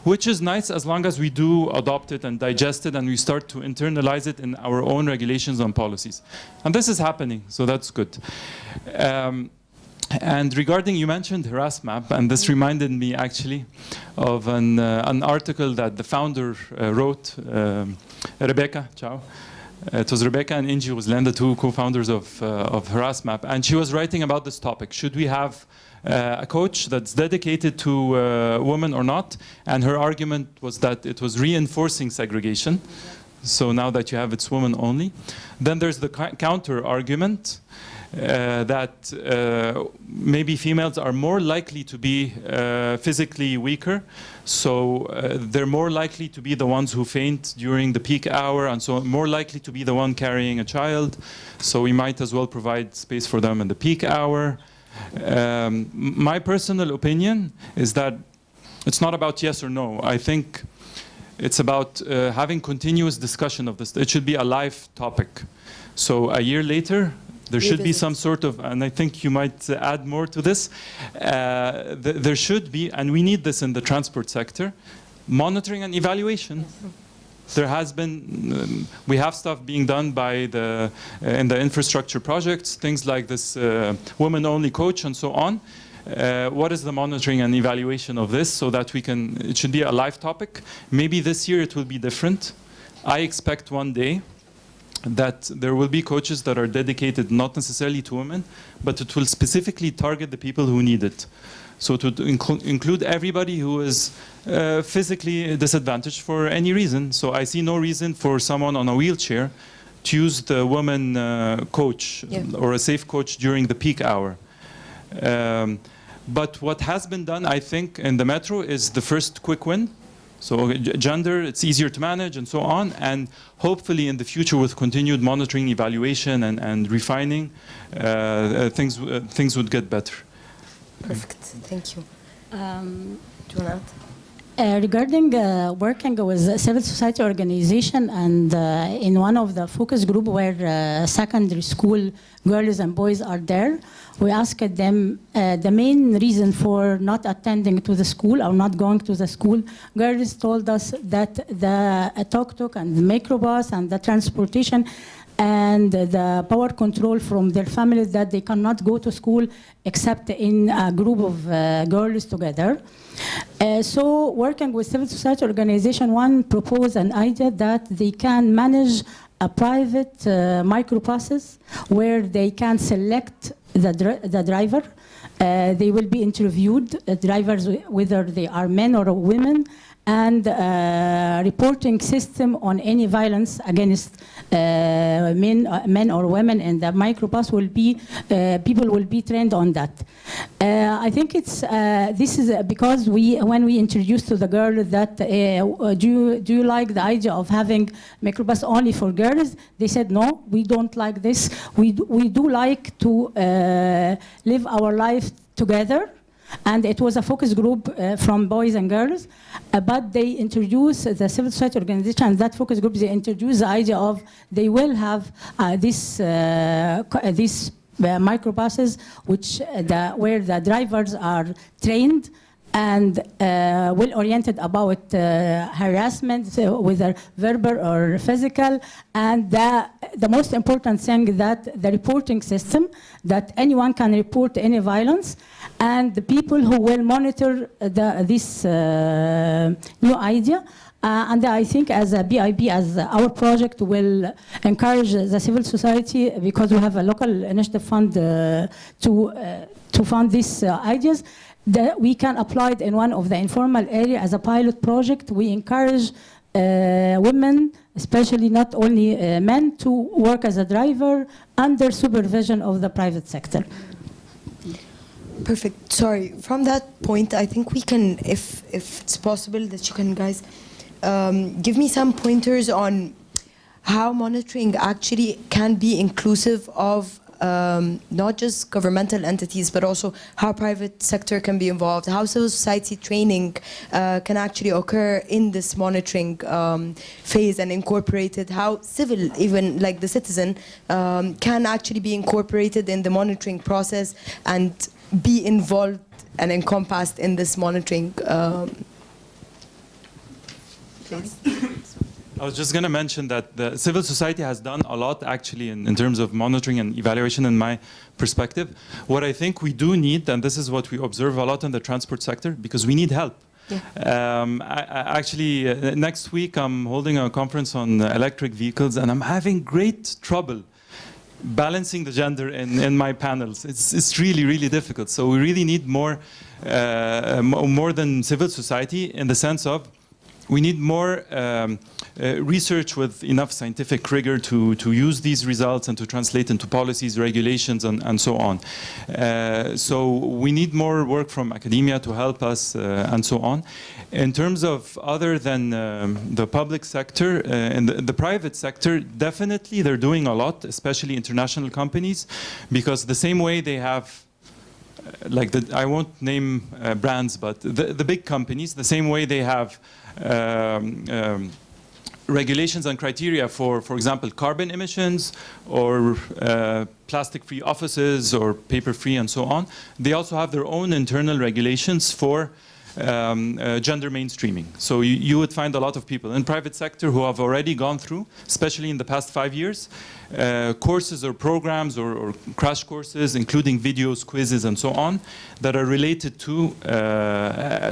which is nice as long as we do adopt it and digest it and we start to internalize it in our own regulations and policies. And this is happening, so that's good. And regarding, you mentioned HarassMap, and this reminded me actually of an article that the founder wrote, Rebecca, ciao. It was Rebecca and Inji Ghuzlan, the two co-founders of HarassMap, and she was writing about this topic. Should we have a coach that's dedicated to women or not? And her argument was that it was reinforcing segregation. So now that you have it's women only. Then there's the counter argument. That maybe females are more likely to be physically weaker, so they're more likely to be the ones who faint during the peak hour, and so more likely to be the one carrying a child, so we might as well provide space for them in the peak hour. My personal opinion is that it's not about yes or no. I think it's about having continuous discussion of this. It should be a live topic. So a year later, there should be some sort of, and I think you might add more to this, there should be, and we need this in the transport sector, monitoring and evaluation. There has been, we have stuff being done by in the infrastructure projects, things like this women-only coach and so on. What is the monitoring and evaluation of this so that we can, it should be a live topic. Maybe this year it will be different. I expect one day that there will be coaches that are dedicated not necessarily to women, but it will specifically target the people who need it. So to include everybody who is physically disadvantaged for any reason. So I see no reason for someone on a wheelchair to use the woman coach or a safe coach during the peak hour. But what has been done, I think, in the metro is the first quick win. So gender, it's easier to manage and so on. And hopefully in the future with continued monitoring, evaluation and refining, things would get better. Perfect, thank you. Do you want to add? Regarding working with a civil society organization and in one of the focus group where secondary school girls and boys are there, we asked them the main reason for not attending to the school or not going to the school. Girls told us that the tuk-tuk and the microbus and the transportation and the power control from their families, that they cannot go to school except in a group of girls together. So working with civil society organization, one proposed an idea that they can manage a private microbuses where they can select the driver. They will be interviewed, drivers, whether they are men or women, and reporting system on any violence against men or women in the microbus will be, people will be trained on that. I think it's, this is because when we introduced to the girl that, do you like the idea of having microbus only for girls? They said, no, we don't like this. We do like to live our life together. And it was a focus group from boys and girls, but they introduced the civil society organization, and that focus group, they introduced the idea of they will have these microbuses where the drivers are trained and well-oriented about harassment, whether verbal or physical. And the most important thing, that the reporting system, that anyone can report any violence, and the people who will monitor this new idea. And I think as a BIB, as our project will encourage the civil society, because we have a local initiative fund to fund these ideas, that we can apply it in one of the informal area as a pilot project. We encourage women, especially not only men, to work as a driver under supervision of the private sector. Perfect. Sorry, from that point, I think we can, if it's possible, that you can, guys, give me some pointers on how monitoring actually can be inclusive of not just governmental entities, but also how private sector can be involved, how civil society training can actually occur in this monitoring phase and incorporated, how civil, even like the citizen, can actually be incorporated in the monitoring process and be involved and encompassed in this monitoring. Please. I was just going to mention that the civil society has done a lot actually in terms of monitoring and evaluation in my perspective. What I think we do need, and this is what we observe a lot in the transport sector, because we need help. Yeah. Actually, next week I'm holding a conference on electric vehicles, and I'm having great trouble balancing the gender in my panels. It's really, really difficult. So we really need more than civil society, in the sense of we need more research with enough scientific rigor to use these results and to translate into policies, regulations, and so on. So we need more work from academia to help us and so on. In terms of other than the public sector, and the private sector, definitely they're doing a lot, especially international companies, because the same way they have I won't name brands, but the big companies, the same way they have regulations and criteria for example, carbon emissions or plastic-free offices or paper-free and so on, they also have their own internal regulations for gender mainstreaming. So you would find a lot of people in private sector who have already gone through, especially in the past 5 years, courses or programs or crash courses, including videos, quizzes, and so on, that are related to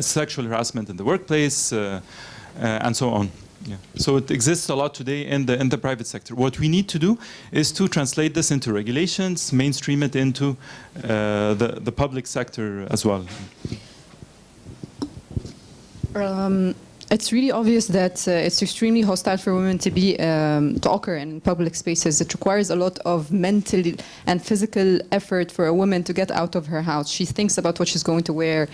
sexual harassment in the workplace and so on. Yeah. So it exists a lot today in the private sector. What we need to do is to translate this into regulations, mainstream it into the public sector as well. It's really obvious that it's extremely hostile for women to be to occur in public spaces. It requires a lot of mental and physical effort for a woman to get out of her house. She thinks about what she's going to wear,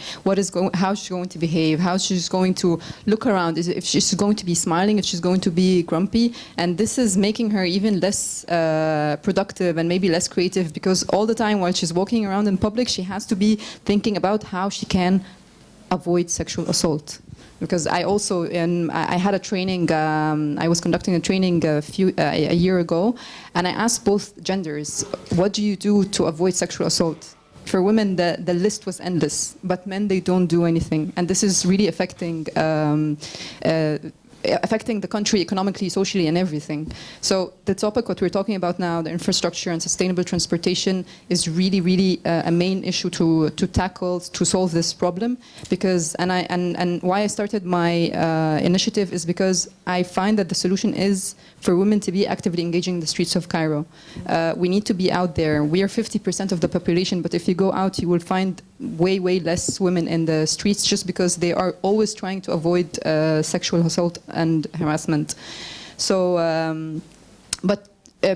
how she's going to behave, how she's going to look around, if she's going to be smiling, if she's going to be grumpy, and this is making her even less productive and maybe less creative, because all the time while she's walking around in public, she has to be thinking about how she can avoid sexual assault. Because I also, I had a training, I was conducting a training a year ago, and I asked both genders, what do you do to avoid sexual assault? For women, the list was endless, but men, they don't do anything. And this is really affecting the country economically, socially, and everything. So the topic, what we're talking about now, the infrastructure and sustainable transportation, is really, really a main issue to tackle, to solve this problem. Because, and why I started my initiative is because I find that the solution is for women to be actively engaging in the streets of Cairo. We need to be out there. We are 50% of the population, but if you go out, you will find way, way less women in the streets just because they are always trying to avoid sexual assault and harassment. So, but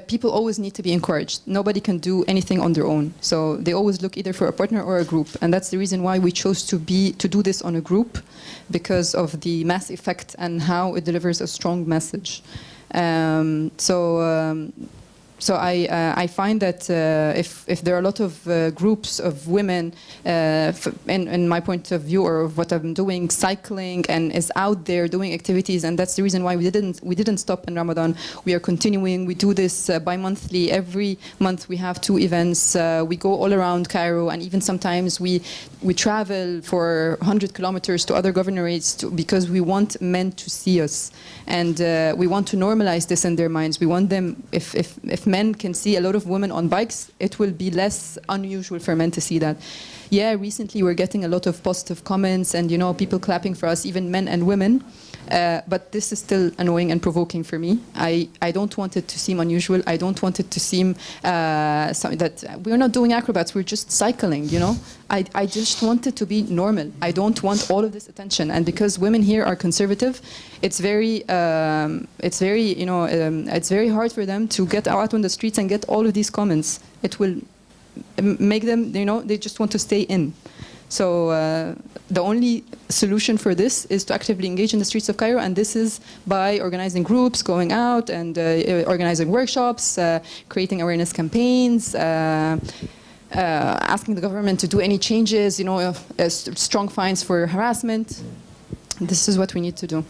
people always need to be encouraged. Nobody can do anything on their own. So they always look either for a partner or a group. And that's the reason why we chose to do this on a group, because of the mass effect and how it delivers a strong message. So I find that if there are a lot of groups of women, in my point of view, or of what I'm doing, cycling and is out there doing activities, and that's the reason why we didn't stop in Ramadan. We are continuing. We do this bi-monthly. Every month we have 2 events. We go all around Cairo, and even sometimes we travel for 100 kilometers to other governorates because we want men to see us, and we want to normalize this in their minds. We want them, if men can see a lot of women on bikes, it will be less unusual for men to see that. Yeah, recently we're getting a lot of positive comments and, you know, people clapping for us, even men and women. But this is still annoying and provoking for me. I don't want it to seem unusual. I don't want it to seem something that we're not doing acrobats, we're just cycling, you know? I just want it to be normal. I don't want all of this attention. And because women here are conservative, it's very you know, it's very hard for them to get out on the streets and get all of these comments. It will make them, you know, they just want to stay in. So the only solution for this is to actively engage in the streets of Cairo, and this is by organizing groups, going out and organizing workshops, creating awareness campaigns, asking the government to do any changes, you know, strong fines for harassment. This is what we need to do.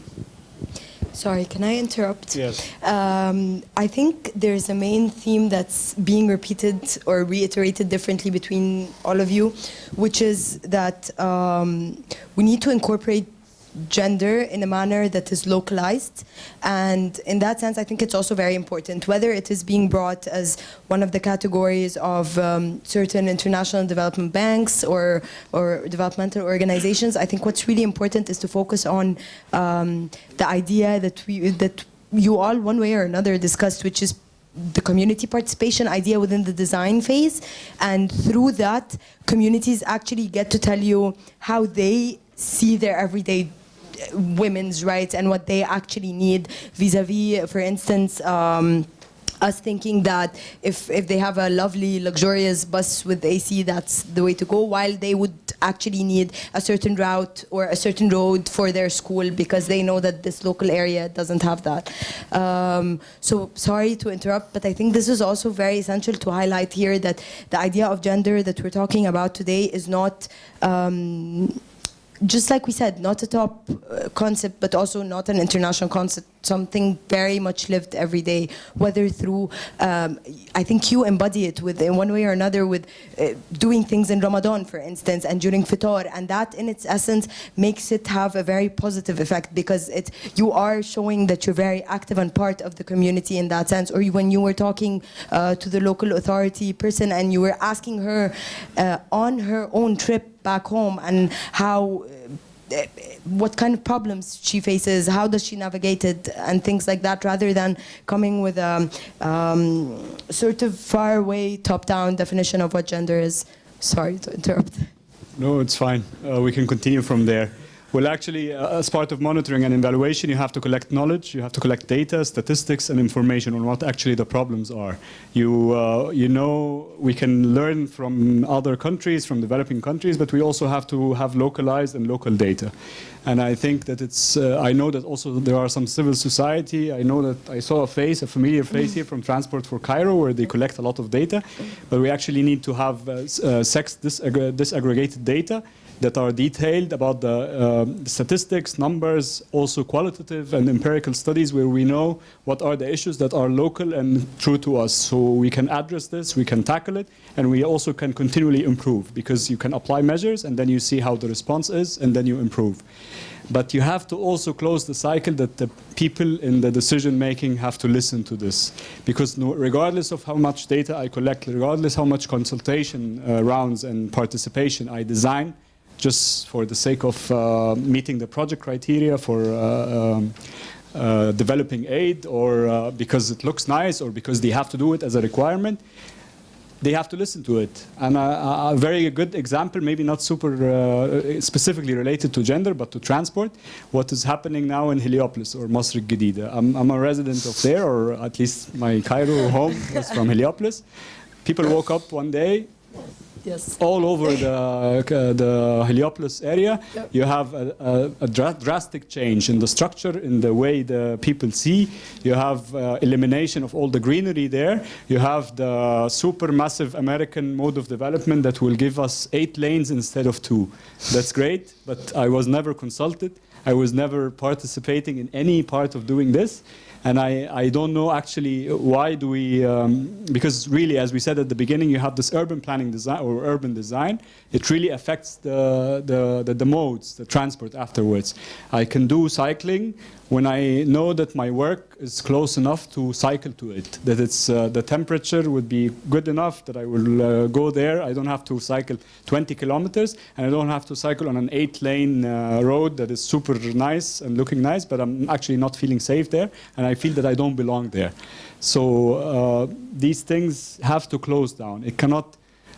Sorry, can I interrupt? Yes. I think there's a main theme that's being repeated or reiterated differently between all of you, which is that we need to incorporate gender in a manner that is localized, and in that sense I think it's also very important whether it is being brought as one of the categories of certain international development banks or developmental organizations. I think what's really important is to focus on the idea that you all one way or another discussed, which is the community participation idea within the design phase, and through that communities actually get to tell you how they see their everyday women's rights and what they actually need vis-a-vis, for instance, us thinking that if they have a lovely, luxurious bus with AC, that's the way to go, while they would actually need a certain route or a certain road for their school because they know that this local area doesn't have that. So sorry to interrupt, but I think this is also very essential to highlight here that the idea of gender that we're talking about today is not just like we said, not a top concept, but also not an international concept, something very much lived every day, whether through, I think you embody it with, in one way or another, with doing things in Ramadan, for instance, and during Fitr, and that in its essence makes it have a very positive effect because you are showing that you're very active and part of the community in that sense. Or when you were talking to the local authority person and you were asking her on her own trip back home and how what kind of problems she faces, how does she navigate it, and things like that, rather than coming with a sort of far-away, top-down definition of what gender is. Sorry to interrupt. No, it's fine. We can continue from there. Well, actually, as part of monitoring and evaluation, you have to collect knowledge, you have to collect data, statistics, and information on what actually the problems are. You know, we can learn from other countries, from developing countries, but we also have to have localized and local data. And I think that it's, I know that also there are some civil society. I know that I saw a familiar face here from Transport for Cairo, where they collect a lot of data. But we actually need to have sex disaggregated data that are detailed about the statistics, numbers, also qualitative and empirical studies where we know what are the issues that are local and true to us. So we can address this, we can tackle it, and we also can continually improve, because you can apply measures and then you see how the response is and then you improve. But you have to also close the cycle that the people in the decision making have to listen to this. Because regardless of how much data I collect, regardless how much consultation rounds and participation I design, just for the sake of meeting the project criteria for developing aid, or because it looks nice, or because they have to do it as a requirement, they have to listen to it. And a very good example, maybe not super specifically related to gender, but to transport, what is happening now in Heliopolis, or Masr al-Jadida. I'm a resident of there, or at least my Cairo home is from Heliopolis. People woke up one day, Yes. all over the Heliopolis area, Yep. you have a drastic change in the structure, in the way the people see. You have elimination of all the greenery there. You have the super massive American mode of development that will give us 8 lanes instead of 2. That's great, but I was never consulted. I was never participating in any part of doing this. And I don't know actually why do we, because really, as we said at the beginning, you have this urban planning design or urban design. It really affects the modes, the transport afterwards. I can do cycling when I know that my work is close enough to cycle to it, that it's the temperature would be good enough that I will go there. I don't have to cycle 20 kilometers, and I don't have to cycle on an 8-lane road that is super nice and looking nice, but I'm actually not feeling safe there, and I feel that I don't belong there. So these things have to close down. It cannot.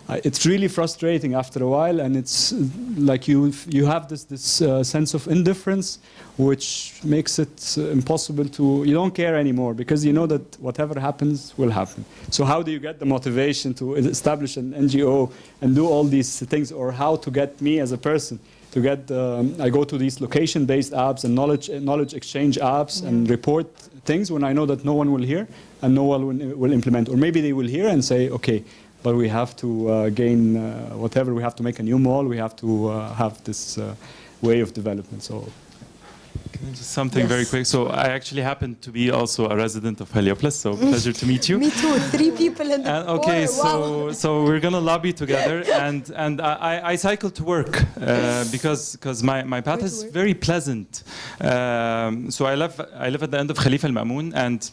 It's really frustrating after a while, and it's like you have this sense of indifference, which makes it impossible to. You don't care anymore, because you know that whatever happens will happen. So how do you get the motivation to establish an NGO and do all these things, or how to get me as a person to get? I go to these location-based apps and knowledge exchange apps and report things when I know that no one will hear and no one will implement, or maybe they will hear and say, okay. But we have to gain whatever. We have to make a new mall. We have to have this way of development. So, can I just something very quick? So I actually happen to be also a resident of Heliopolis. So pleasure to meet you. Me too. 3 people in the And okay, floor. Wow. so we're gonna lobby together, and I cycle to work because my path is very pleasant. So I live at the end of Khalifa al-Ma'mun, and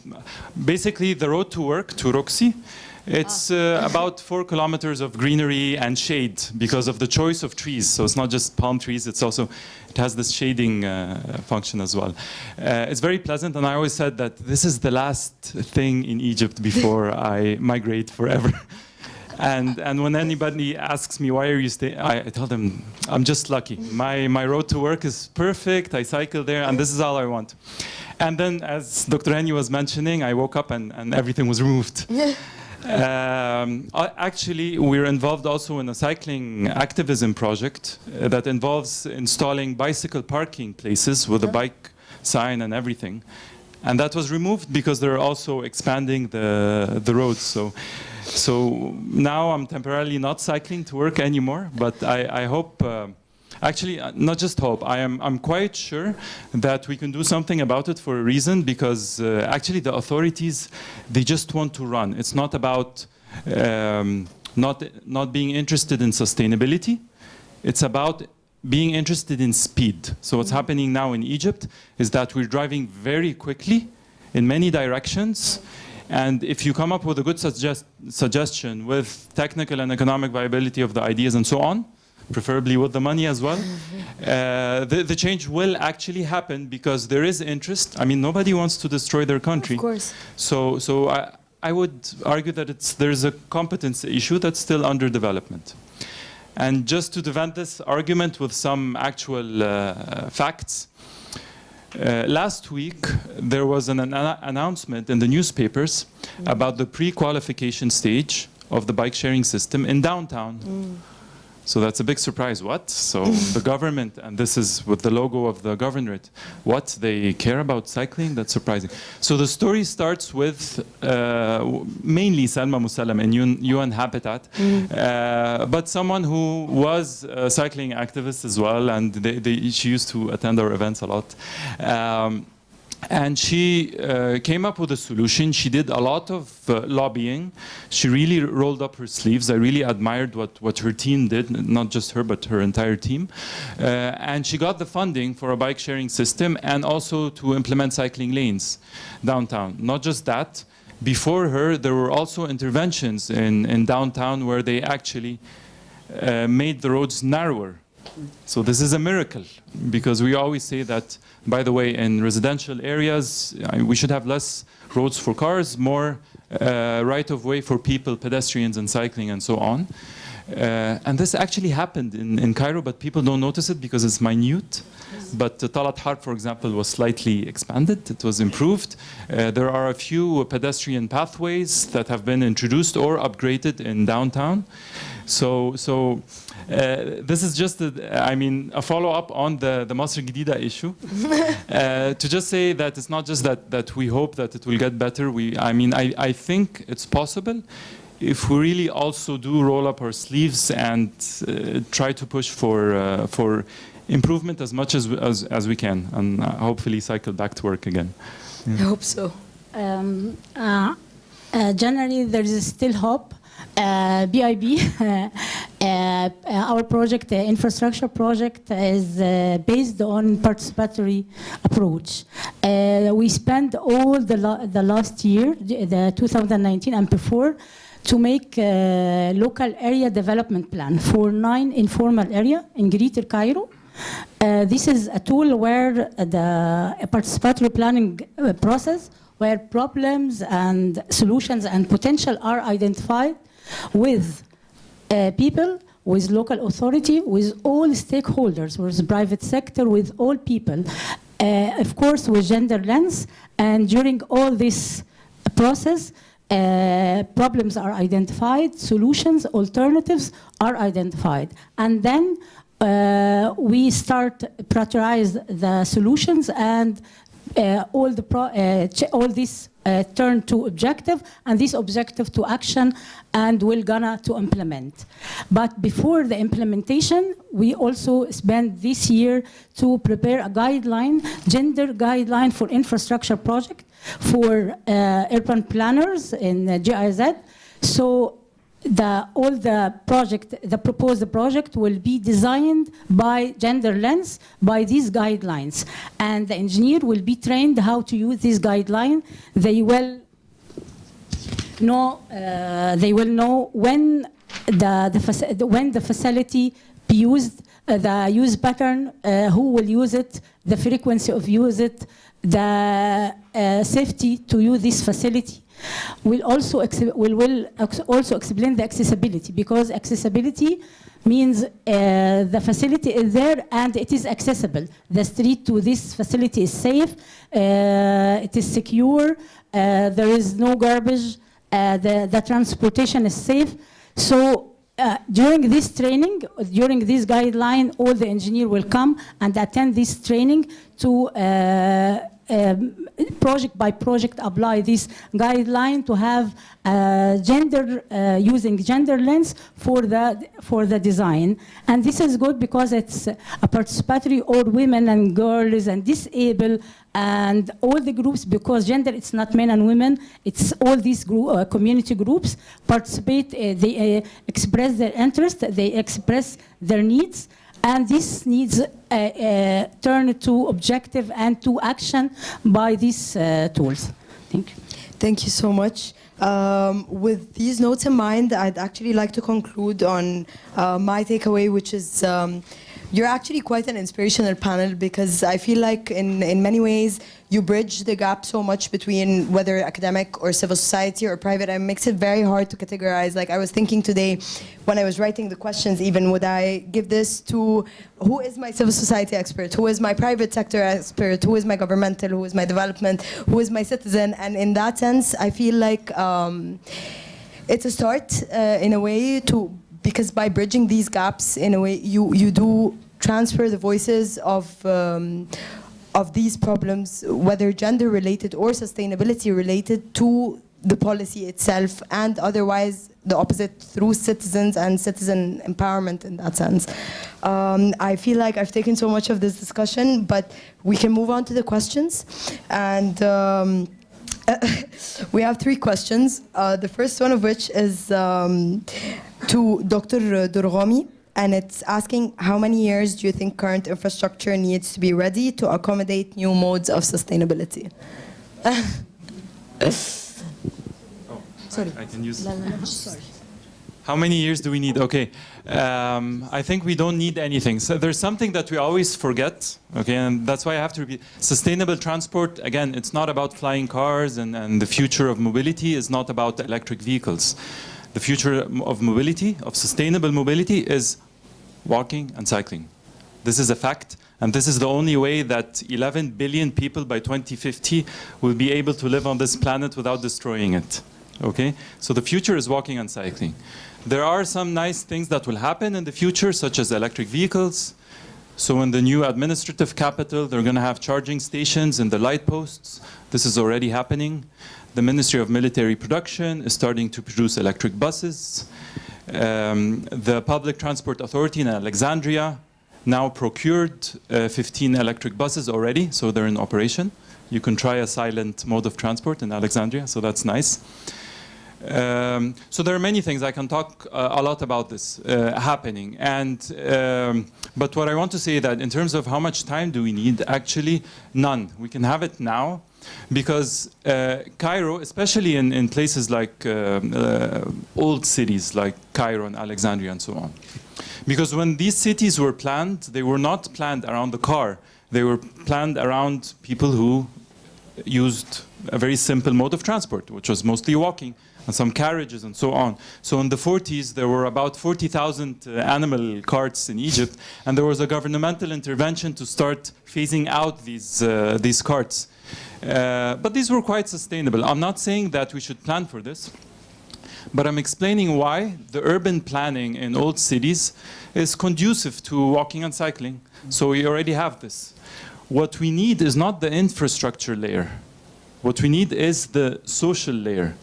basically the road to work to Roxy. It's about 4 kilometers of greenery and shade because of the choice of trees. So it's not just palm trees, it has this shading function as well. It's very pleasant, and I always said that this is the last thing in Egypt before I migrate forever. And when anybody asks me, why are you staying, I tell them, I'm just lucky. My road to work is perfect, I cycle there, and this is all I want. And then, as Dr. Hani was mentioning, I woke up and everything was removed. Actually, we're involved also in a cycling activism project that involves installing bicycle parking places with a bike sign and everything. And that was removed because they're also expanding the roads. So now I'm temporarily not cycling to work anymore, but I hope, actually, not just hope, I'm quite sure that we can do something about it for a reason, because actually the authorities, they just want to run. It's not about not being interested in sustainability. It's about being interested in speed. So what's happening now in Egypt is that we're driving very quickly in many directions. And if you come up with a good suggestion with technical and economic viability of the ideas and so on, preferably with the money as well, the change will actually happen because there is interest. I mean, nobody wants to destroy their country. Of course. So I would argue that there's a competence issue that's still under development. And just to defend this argument with some actual facts, last week there was an announcement in the newspapers about the pre-qualification stage of the bike sharing system in downtown. So that's a big surprise. What? So the government, and this is with the logo of the governorate, what? They care about cycling? That's surprising. So the story starts with mainly Salma Musallam in UN Habitat, but someone who was a cycling activist as well, and she used to attend our events a lot. And she came up with a solution. She did a lot of lobbying. She really rolled up her sleeves. I really admired what her team did, not just her, but her entire team. And she got the funding for a bike sharing system and also to implement cycling lanes downtown. Not just that, before her, there were also interventions in downtown where they actually made the roads narrower. So this is a miracle, because we always say that, by the way, in residential areas, we should have less roads for cars, more right-of-way for people, pedestrians and cycling and so on. And this actually happened in Cairo, but people don't notice it because it's minute. But Talat Harb, for example, was slightly expanded. It was improved. There are a few pedestrian pathways that have been introduced or upgraded in downtown. So this is just, a follow-up on the Masr Jadida issue. To just say that it's not just that we hope that it will get better. I think it's possible if we really also do roll up our sleeves and try to push for improvement as much as we can, and hopefully cycle back to work again. I hope so. Generally, there is still hope. BIB, our project, the infrastructure project, is based on participatory approach. We spent all the last year, the 2019 and before, to make a local area development plan for 9 informal areas in Greater Cairo. This is a tool where the participatory planning process, where problems and solutions and potential are identified with people, with local authority, with all stakeholders, with the private sector, with all people, of course with gender lens. And during all this process, problems are identified, solutions, alternatives are identified. And then we start prioritize the solutions, and all this turn to objective, and this objective to action, and we're gonna to implement. But before the implementation, we also spent this year to prepare a guideline, gender guideline for infrastructure project for urban planners in GIZ. So all the proposed project will be designed by gender lens, by these guidelines. And the engineer will be trained how to use this guideline. They will know when the facility be used, the use pattern, who will use it, the frequency of use it, the safety to use this facility. We'll also explain the accessibility, because accessibility means the facility is there and it is accessible. The street to this facility is safe, it is secure, there is no garbage, the transportation is safe. So during this training, during this guideline, all the engineers will come and attend this training to project by project apply this guideline to have using gender lens for the design. And this is good because it's a participatory, all women and girls and disabled and all the groups, because gender, it's not men and women, it's all these community groups participate, they express their interest, they express their needs. And this needs turn to objective and to action by these tools. Thank you. Thank you so much. With these notes in mind, I'd actually like to conclude on my takeaway, which is you're actually quite an inspirational panel, because I feel like in many ways you bridge the gap so much between whether academic or civil society or private, and it makes it very hard to categorize. Like I was thinking today when I was writing the questions, even would I give this to who is my civil society expert, who is my private sector expert, who is my governmental, who is my development, who is my citizen. And in that sense, I feel like it's a start in a way to because by bridging these gaps, in a way, you do transfer the voices of these problems, whether gender-related or sustainability-related, to the policy itself, and otherwise the opposite, through citizens and citizen empowerment in that sense. I feel like I've taken so much of this discussion, but we can move on to the questions. And we have 3 questions. The first one of which is to Dr. Durghami, and it's asking, how many years do you think current infrastructure needs to be ready to accommodate new modes of sustainability? Sorry. I can use. Sorry. How many years do we need? Okay, I think we don't need anything. So there's something that we always forget, okay, and that's why I have to repeat. Sustainable transport, again, it's not about flying cars, and the future of mobility is not about electric vehicles. The future of mobility, of sustainable mobility, is walking and cycling. This is a fact, and this is the only way that 11 billion people by 2050 will be able to live on this planet without destroying it. Okay, so the future is walking and cycling. There are some nice things that will happen in the future, such as electric vehicles. So in the new administrative capital, they're going to have charging stations in the light posts. This is already happening. The Ministry of Military Production is starting to produce electric buses. The Public Transport Authority in Alexandria now procured 15 electric buses already, so they're in operation. You can try a silent mode of transport in Alexandria, so that's nice. So there are many things. I can talk a lot about this happening. But what I want to say is that in terms of how much time do we need, actually none. We can have it now, because Cairo, especially in places like old cities like Cairo and Alexandria and so on. Because when these cities were planned, they were not planned around the car. They were planned around people who used a very simple mode of transport, which was mostly walking, and some carriages and so on. So in the 40s, there were about 40,000 animal carts in Egypt, and there was a governmental intervention to start phasing out these carts. But these were quite sustainable. I'm not saying that we should plan for this, but I'm explaining why the urban planning in old cities is conducive to walking and cycling. So we already have this. What we need is not the infrastructure layer. What we need is the social layer.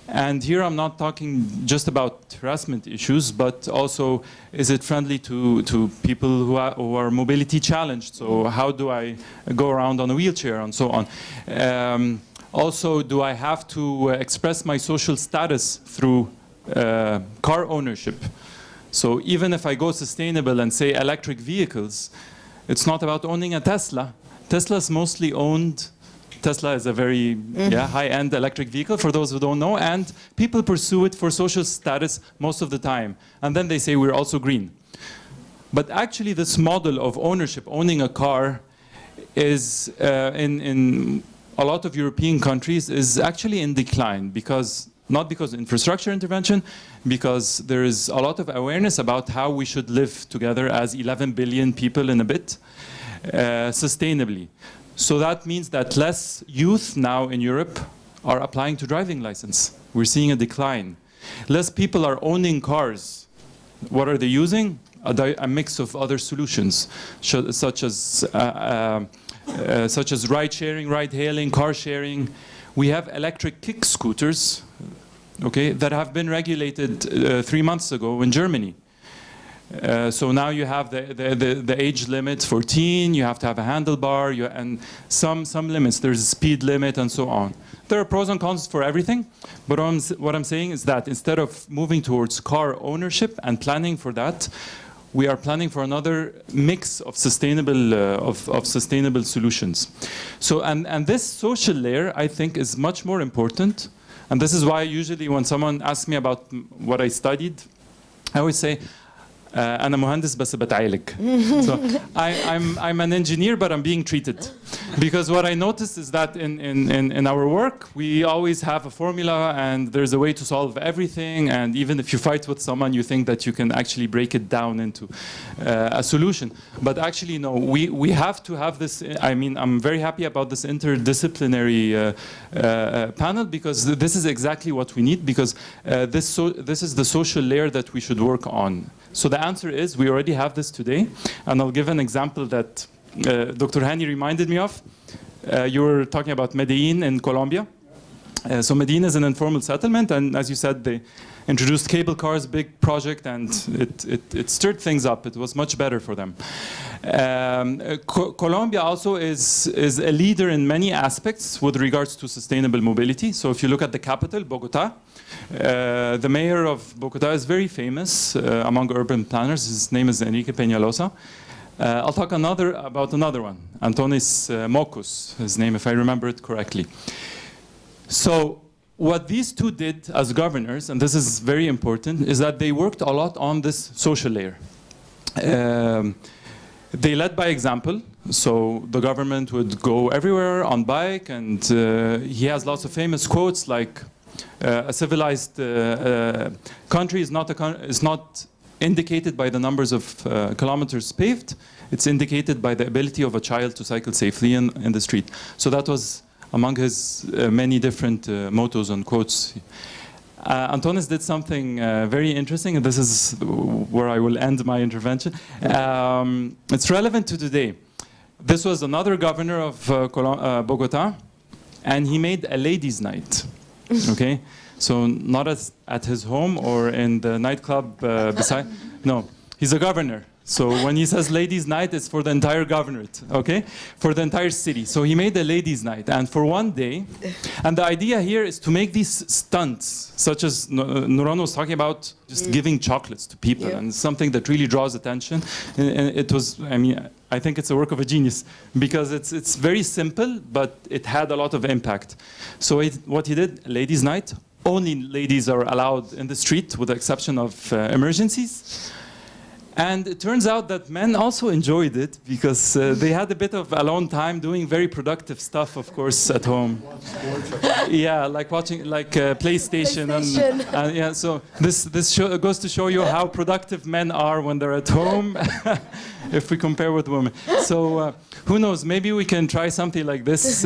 And here I'm not talking just about harassment issues, but also, is it friendly to people who are mobility challenged? So how do I go around on a wheelchair and so on? Also, do I have to express my social status through car ownership? So even if I go sustainable and say electric vehicles, it's not about owning a Tesla. Tesla's mostly owned. Tesla is a very high-end electric vehicle, for those who don't know, and people pursue it for social status most of the time. And then they say we're also green. But actually this model of ownership, owning a car, is in a lot of European countries is actually in decline, because not because of infrastructure intervention, because there is a lot of awareness about how we should live together as 11 billion people in a bit, sustainably. So that means that less youth now in Europe are applying to driving license. We're seeing a decline. Less people are owning cars. What are they using? A mix of other solutions, such as ride sharing, ride hailing, car sharing. We have electric kick scooters, okay, that have been regulated 3 months ago in Germany. So now you have the age limit 14, you have to have a handlebar, and some limits. There's a speed limit and so on. There are pros and cons for everything, but what I'm saying is that instead of moving towards car ownership and planning for that, we are planning for another mix of sustainable solutions. So and this social layer, I think, is much more important. And this is why usually when someone asks me about what I studied, I always say, أنا مهندس بس بتعالج. So I'm an engineer, but I'm being treated. Because what I noticed is that in our work, we always have a formula and there's a way to solve everything. And even if you fight with someone, you think that you can actually break it down into a solution. But actually, no, we have to have this. I mean, I'm very happy about this interdisciplinary panel, because this is exactly what we need, because this is the social layer that we should work on. So the answer is we already have this today, and I'll give an example that Dr. Hani reminded me of. You were talking about Medellin in Colombia. So Medellin is an informal settlement, and as you said, they introduced cable cars, big project, and it stirred things up. It was much better for them. Colombia also is a leader in many aspects with regards to sustainable mobility. So if you look at the capital, Bogota, the mayor of Bogota is very famous among urban planners. His name is Enrique Peñalosa. I'll talk about another one, Antonis Mocus, his name, if I remember it correctly. So what these two did as governors, and this is very important, is that they worked a lot on this social layer. They led by example. So the government would go everywhere on bike, and he has lots of famous quotes like, a civilized country is not indicated by the numbers of kilometers paved. It's indicated by the ability of a child to cycle safely in the street. So that was among his many different mottos and quotes. Antonis did something very interesting, and this is where I will end my intervention. It's relevant to today. This was another governor of Bogota, and he made a ladies' night. Okay, so not at his home or in the nightclub beside. No, he's a governor. So when he says ladies' night, it's for the entire governorate, okay? For the entire city. So he made a ladies' night, and for one day. And the idea here is to make these stunts, such as Nuran was talking about, just giving chocolates to people, and something that really draws attention. And it was, I mean, I think it's a work of a genius, because it's very simple, but it had a lot of impact. So what he did, ladies' night, only ladies are allowed in the street, with the exception of emergencies. And it turns out that men also enjoyed it, because they had a bit of alone time doing very productive stuff, of course, at home. Yeah, like watching PlayStation. And yeah, so this goes to show you how productive men are when they're at home, if we compare with women. So who knows, maybe we can try something like this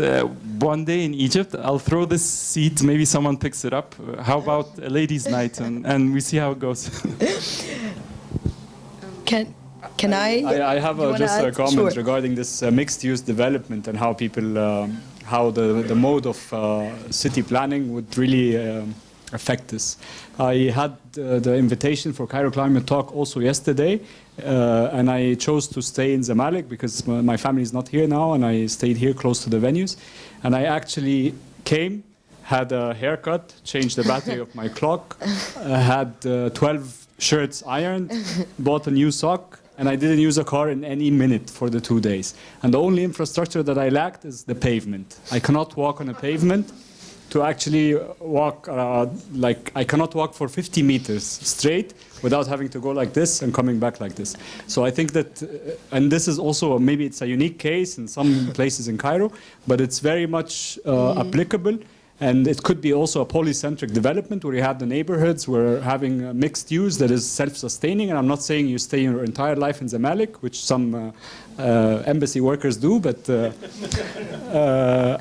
one day in Egypt. I'll throw this seed, maybe someone picks it up. How about a ladies' night, and we see how it goes. Can I? I have just a comment regarding this mixed-use development and how people, how the mode of city planning would really affect this. I had the invitation for Cairo Climate Talk also yesterday, and I chose to stay in Zamalek because my family is not here now, and I stayed here close to the venues. And I actually came, had a haircut, changed the battery of my clock, had 12 shirts ironed, bought a new sock, and I didn't use a car in any minute for the 2 days. And the only infrastructure that I lacked is the pavement. I cannot walk on a pavement to actually walk, like I cannot walk for 50 meters straight without having to go like this and coming back like this. So I think that, and this is also, maybe it's a unique case in some places in Cairo, but it's very much applicable. And it could be also a polycentric development where you have the neighborhoods where having a mixed use that is self-sustaining. And I'm not saying you stay your entire life in Zamalek, which some embassy workers do, but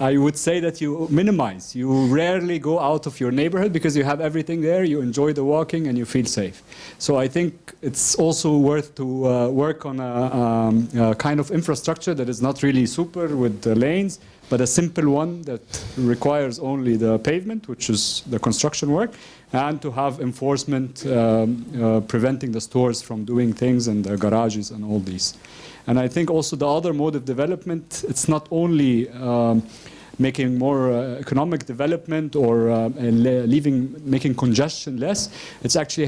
I would say that you minimize. You rarely go out of your neighborhood because you have everything there, you enjoy the walking, and you feel safe. So I think it's also worth to work on a kind of infrastructure that is not really super with the lanes, but a simple one that requires only the pavement, which is the construction work, and to have enforcement preventing the stores from doing things and the garages and all these. And I think also the other mode of development, it's not only making more economic development or making congestion less. It's actually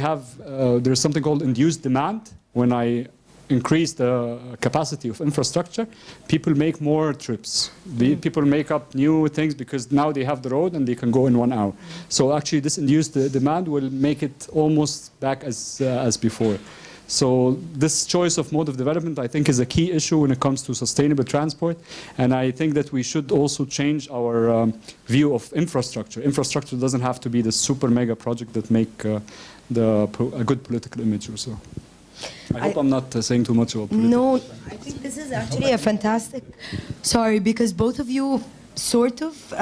there's something called induced demand. When I increase the capacity of infrastructure, people make more trips. People make up new things because now they have the road and they can go in 1 hour. So actually this induced demand will make it almost back as before. So this choice of mode of development, I think, is a key issue when it comes to sustainable transport. And I think that we should also change our view of infrastructure. Infrastructure doesn't have to be the super mega project that make a good political image or so. I hope I'm not saying too much about politics. No, I think this is actually a fantastic... Sorry, because both of you sort of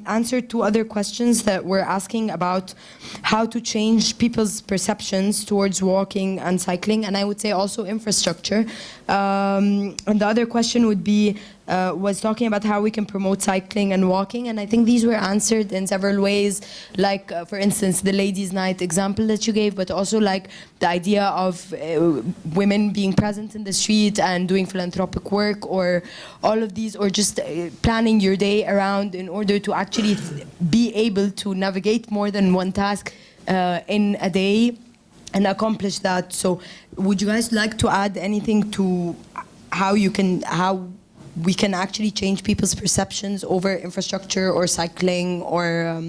answered two other questions that we're asking about how to change people's perceptions towards walking and cycling, and I would say also infrastructure. And the other question would be, was talking about how we can promote cycling and walking, and I think these were answered in several ways, like for instance the ladies' night example that you gave, but also like the idea of women being present in the street and doing philanthropic work, or all of these, or just planning your day around in order to actually be able to navigate more than one task in a day and accomplish that. So would you guys like to add anything to how we can actually change people's perceptions over infrastructure or cycling or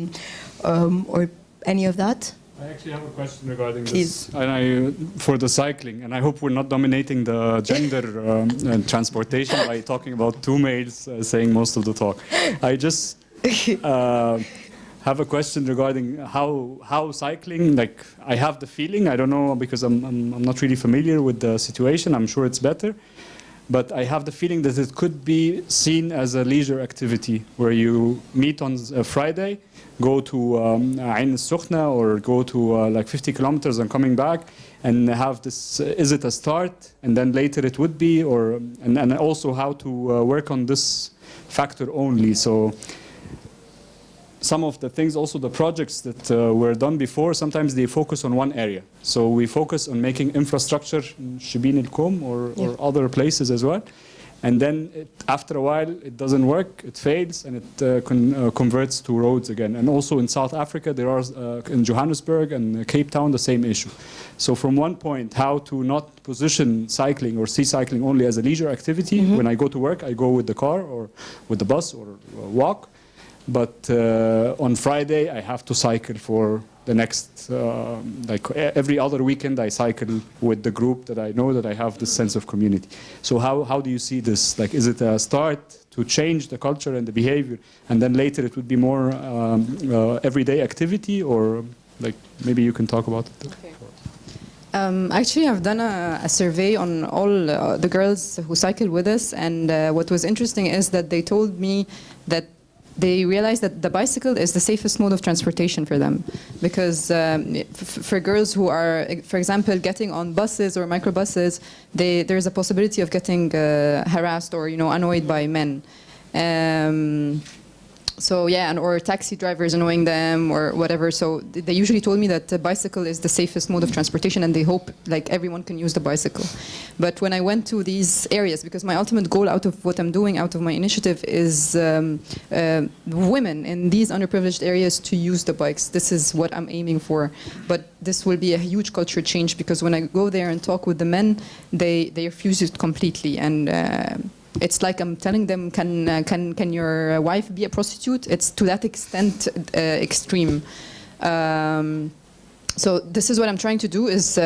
any of that? I actually have a question regarding this, and for the cycling, and I hope we're not dominating the gender and transportation by talking about two males saying most of the talk. I just have a question regarding how cycling, like I have the feeling, I don't know because I'm not really familiar with the situation, I'm sure it's better, but I have the feeling that it could be seen as a leisure activity where you meet on a Friday, go to Ain al-Sukhna or go to like 50 kilometers and coming back and have this, is it a start and then later it would be, or and also how to work on this factor only. So some of the things, also the projects that were done before, sometimes they focus on one area. So we focus on making infrastructure in Shibin al-Kum or other places as well. And then after a while, it doesn't work, it fails, and it converts to roads again. And also in South Africa, there are, in Johannesburg and Cape Town, the same issue. So from one point, how to not position cycling or see cycling only as a leisure activity. When I go to work, I go with the car or with the bus or walk. But on Friday, I have to cycle for the next, like every other weekend, I cycle with the group that I know, that I have this sense of community. So how do you see this? Like, is it a start to change the culture and the behavior, and then later it would be more everyday activity, or like maybe you can talk about it? Okay. Actually, I've done a survey on all the girls who cycle with us, and what was interesting is that they told me that they realized that the bicycle is the safest mode of transportation for them, because for girls who are, for example, getting on buses or microbuses, there's a possibility of getting harassed or annoyed by men. So yeah, or taxi drivers annoying them or whatever. So they usually told me that the bicycle is the safest mode of transportation, and they hope like everyone can use the bicycle. But when I went to these areas, because my ultimate goal out of what I'm doing, out of my initiative, is women in these underprivileged areas to use the bikes. This is what I'm aiming for. But this will be a huge culture change, because when I go there and talk with the men, they refuse it completely. And it's like I'm telling them, can your wife be a prostitute? It's to that extent extreme. So this is what I'm trying to do, is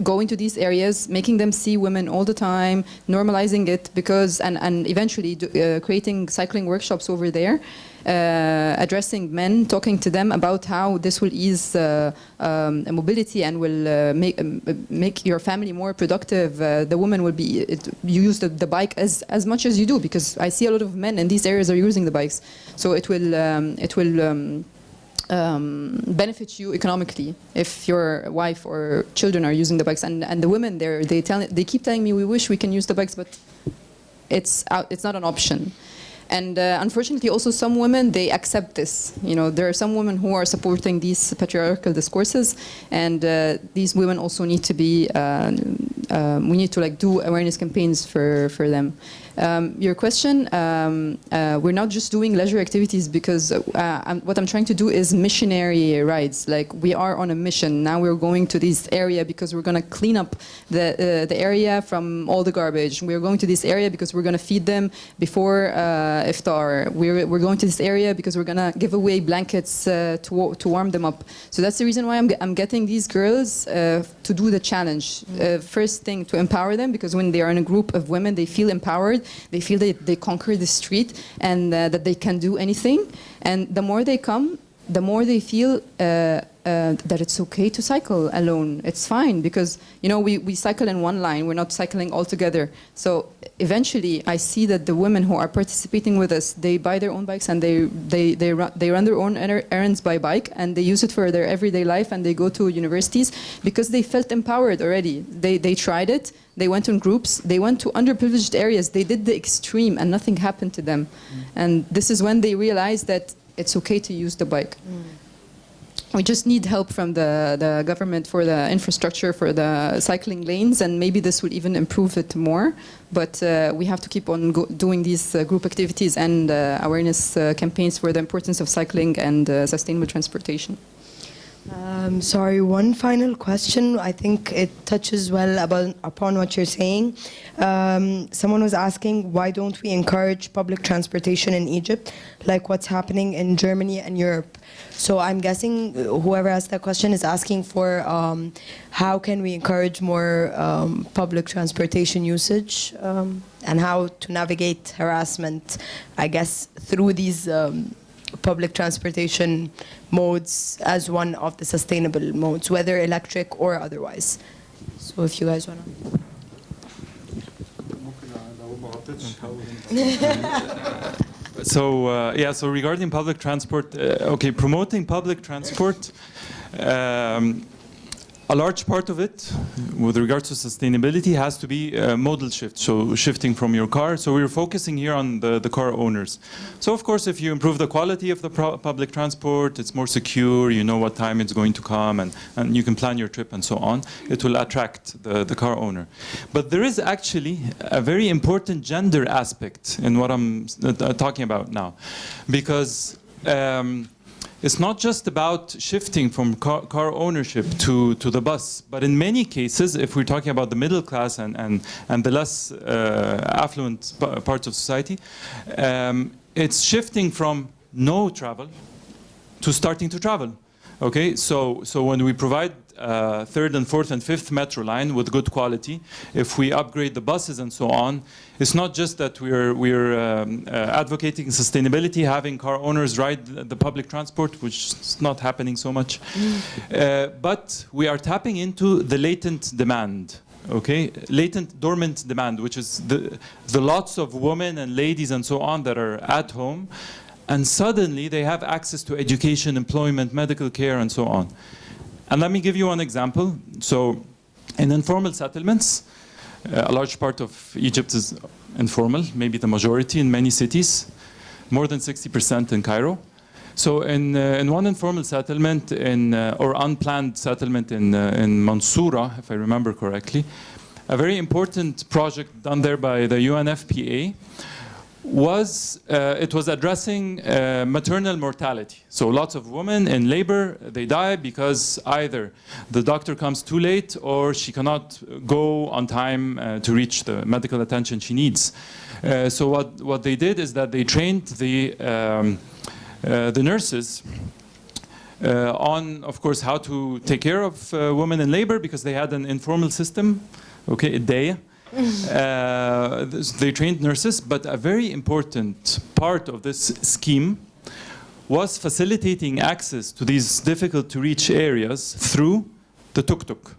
go into these areas, making them see women all the time, normalizing it, because and eventually creating cycling workshops over there, addressing men, talking to them about how this will ease mobility and will make your family more productive. The woman will be, you use the bike as much as you do, because I see a lot of men in these areas are using the bikes. So it will benefit you economically if your wife or children are using the bikes. And the women there, they keep telling me, we wish we can use the bikes, but it's not an option. And unfortunately, also some women, they accept this. There are some women who are supporting these patriarchal discourses, and these women also need to be. We need to do awareness campaigns for them. Your question, we're not just doing leisure activities because what I'm trying to do is missionary rides. Like, we are on a mission. Now we're going to this area because we're going to clean up the area from all the garbage. We're going to this area because we're going to feed them before iftar. We're going to this area because we're going to give away blankets to warm them up. So that's the reason why I'm getting these girls to do the challenge. First thing, to empower them, because when they are in a group of women, they feel empowered. They feel that they conquer the street and that they can do anything. And the more they come, the more they feel that it's okay to cycle alone. It's fine, because we cycle in one line. We're not cycling all together. So eventually, I see that the women who are participating with us, they buy their own bikes and they run their own errands by bike, and they use it for their everyday life, and they go to universities because they felt empowered already. They tried it. They went in groups. They went to underprivileged areas. They did the extreme, and nothing happened to them. And this is when they realized that it's okay to use the bike. We just need help from the government for the infrastructure, for the cycling lanes, and maybe this will even improve it more. But we have to keep on doing these group activities and awareness campaigns for the importance of cycling and sustainable transportation. Sorry, one final question. I think it touches well upon what you're saying. Someone was asking, why don't we encourage public transportation in Egypt, like what's happening in Germany and Europe? So I'm guessing whoever asked that question is asking for how can we encourage more public transportation usage and how to navigate harassment, I guess, through these public transportation modes as one of the sustainable modes, whether electric or otherwise. So if you guys want to. So regarding public transport, promoting public transport, a large part of it, with regards to sustainability, has to be modal shift, so shifting from your car. So we're focusing here on the car owners. So of course, if you improve the quality of the public transport, it's more secure, you know what time it's going to come, and you can plan your trip and so on. It will attract the car owner. But there is actually a very important gender aspect in what I'm talking about now. Because it's not just about shifting from car ownership to the bus, but in many cases, if we're talking about the middle class and the less affluent parts of society, it's shifting from no travel to starting to travel. Okay, so when we provide third and fourth and fifth metro line with good quality, if we upgrade the buses and so on, it's not just that we're advocating sustainability, having car owners ride the public transport, which is not happening so much, but we are tapping into the latent demand. Okay, latent dormant demand, which is the lots of women and ladies and so on that are at home, and suddenly they have access to education, employment, medical care, and so on. And let me give you one example. So in informal settlements, a large part of Egypt is informal, maybe the majority in many cities, more than 60% in Cairo. So in one informal settlement, or unplanned settlement in Mansoura, if I remember correctly, a very important project done there by the UNFPA was addressing maternal mortality. So lots of women in labor, they die because either the doctor comes too late or she cannot go on time to reach the medical attention she needs. So what they did is that they trained the nurses on, of course, how to take care of women in labor, because they had an informal system, okay, a day. They trained nurses, but a very important part of this scheme was facilitating access to these difficult to reach areas through the tuk-tuk.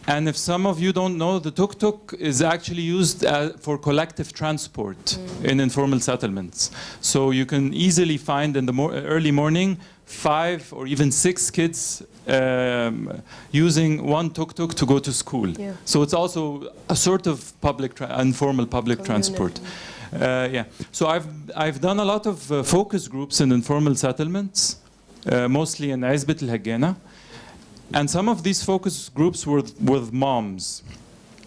And if some of you don't know, the tuk-tuk is actually used for collective transport in informal settlements. So you can easily find in the early morning 5 or even 6 kids using one tuk-tuk to go to school. Yeah. So it's also a sort of informal public transport. Yeah. So I've done a lot of focus groups in informal settlements, mostly in Izbit al-Haggana. And some of these focus groups were with moms.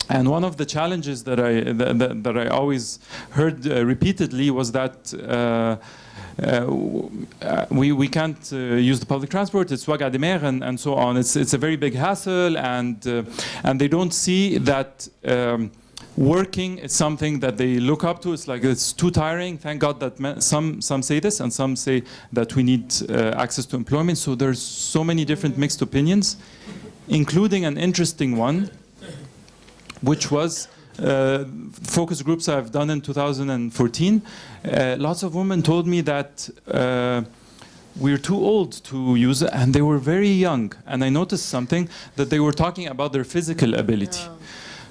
And one of the challenges that I always heard repeatedly was that we can't use the public transport. It's waga de mer and so on. It's a very big hassle, and they don't see that working is something that they look up to. It's like it's too tiring. Thank God that some say this, and some say that we need access to employment. So there's so many different mixed opinions, including an interesting one, which was focus groups I've done in 2014. Lots of women told me that we're too old to use it, and they were very young. And I noticed something, that they were talking about their physical ability.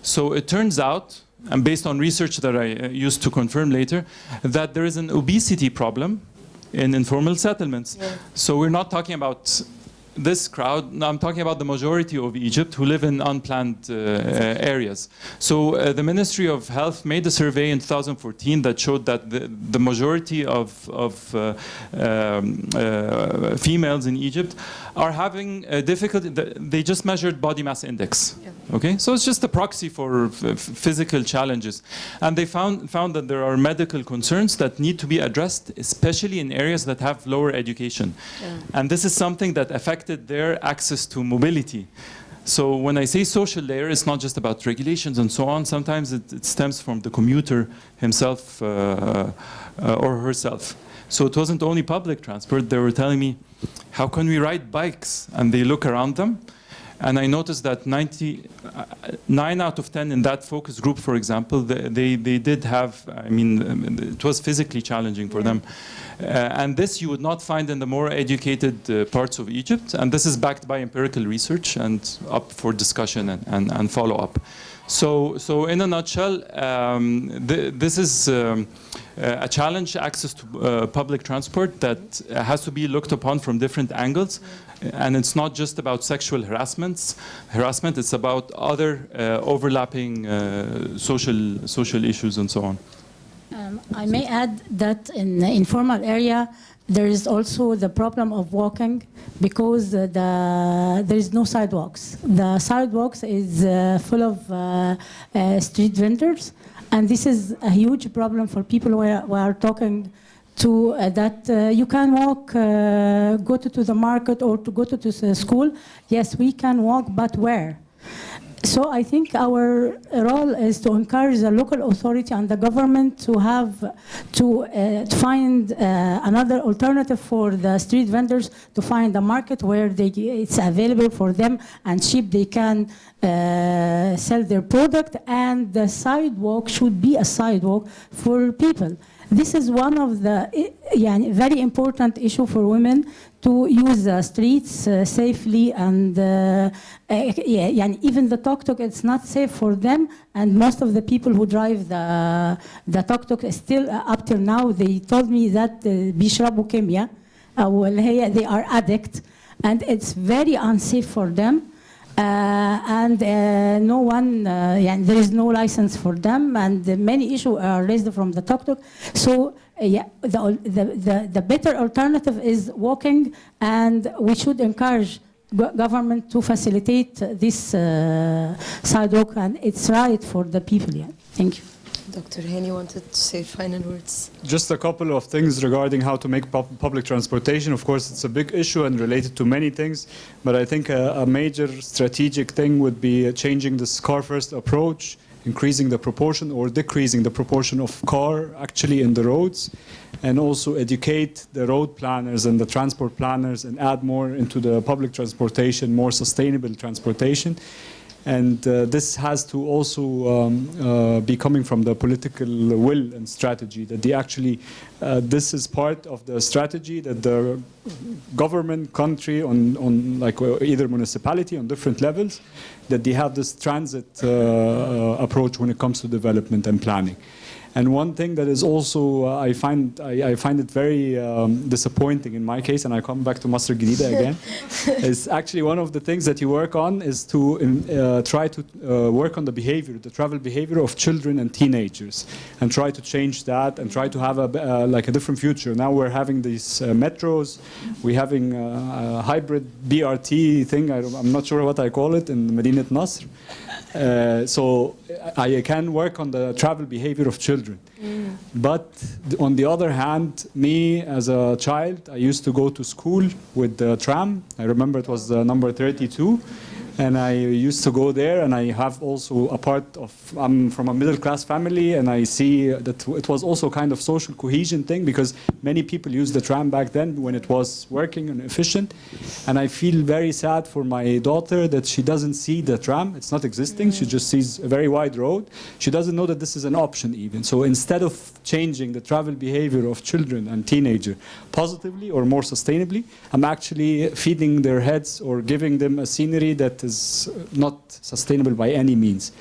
So it turns out, and based on research that I used to confirm later, that there is an obesity problem in informal settlements. Yeah. So we're not talking about this crowd. No, I'm talking about the majority of Egypt who live in unplanned areas. So the Ministry of Health made a survey in 2014 that showed that the majority of females in Egypt are having difficulty. They just measured body mass index. Yeah. Okay, so it's just a proxy for physical challenges, and they found that there are medical concerns that need to be addressed, especially in areas that have lower education. Yeah. And this is something that affected their access to mobility. So when I say social layer, it's not just about regulations and so on. Sometimes it stems from the commuter himself or herself. So it wasn't only public transport. They were telling me, how can we ride bikes? And they look around them. And I noticed that 9 out of 10 in that focus group, for example, they did have, I mean, it was physically challenging for them. And this you would not find in the more educated parts of Egypt. And this is backed by empirical research and up for discussion and follow-up. So in a nutshell, this is a challenge, access to public transport, that has to be looked upon from different angles. And it's not just about sexual harassment, it's about other overlapping social issues and so on. I may add that in the informal area, there is also the problem of walking, because there is no sidewalks. The sidewalks is full of street vendors, and this is a huge problem for people who are talking to that you can walk, go to the market or to go to the school. Yes, we can walk, but where? So I think our role is to encourage the local authority and the government to have to find another alternative for the street vendors, to find a market where it's available for them and cheap. They can sell their product, and the sidewalk should be a sidewalk for people. This is one of the very important issue for women, to use the streets safely, and even the tuk-tuk, it's not safe for them, and most of the people who drive the tuk-tuk still up till now, they told me that بيشربوا كيمياء, they are addict, and it's very unsafe for them. And no one, there is no license for them, and many issues are raised from the tuk-tuk. So the better alternative is walking, and we should encourage government to facilitate this sidewalk, and it's right for the people. Yeah. Thank you. Dr. Hani wanted to say final words. Just a couple of things regarding how to make public transportation. Of course, it's a big issue and related to many things, but I think a major strategic thing would be changing this car-first approach, increasing the proportion or decreasing the proportion of car actually in the roads, and also educate the road planners and the transport planners and add more into the public transportation, more sustainable transportation. And this has to also be coming from the political will and strategy, that they actually, this is part of the strategy that the government, country, on like either municipality on different levels, that they have this transit approach when it comes to development and planning. And one thing that is also, I find it very disappointing in my case, and I come back to Masr Gedida again, is actually one of the things that you work on is to try to work on the behavior, the travel behavior of children and teenagers, and try to change that and try to have like a different future. Now we're having these metros, we're having a hybrid BRT thing, I'm not sure what I call it, in Medinat Nasr. So I can work on the travel behavior of children. But on the other hand, me as a child, I used to go to school with the tram. I remember it was number 32. And I used to go there, and I have also a part of, I'm from a middle class family, and I see that it was also kind of social cohesion thing, because many people used the tram back then when it was working and efficient. And I feel very sad for my daughter that she doesn't see the tram. It's not existing. She just sees a very wide road. She doesn't know that this is an option even. So instead of changing the travel behavior of children and teenagers positively or more sustainably, I'm actually feeding their heads or giving them a scenery that is not sustainable by any means.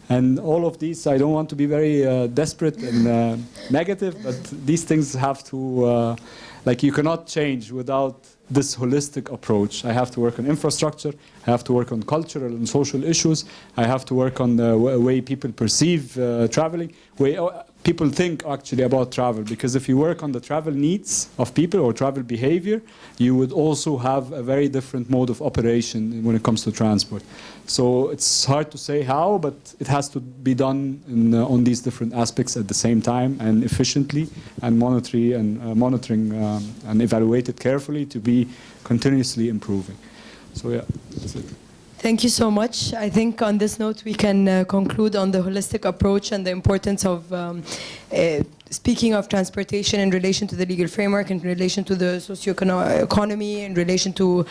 And all of these, I don't want to be very desperate and negative, but these things have to, like, you cannot change without this holistic approach. I have to work on infrastructure, I have to work on cultural and social issues, I have to work on the way people perceive traveling, way people think actually about travel, because if you work on the travel needs of people or travel behavior, you would also have a very different mode of operation when it comes to transport. So it's hard to say how, but it has to be done on these different aspects at the same time and efficiently, and monitoring and evaluated carefully to be continuously improving. So yeah, that's it. Thank you so much. I think on this note we can conclude on the holistic approach and the importance of speaking of transportation in relation to the legal framework, in relation to the socio-economy, in relation to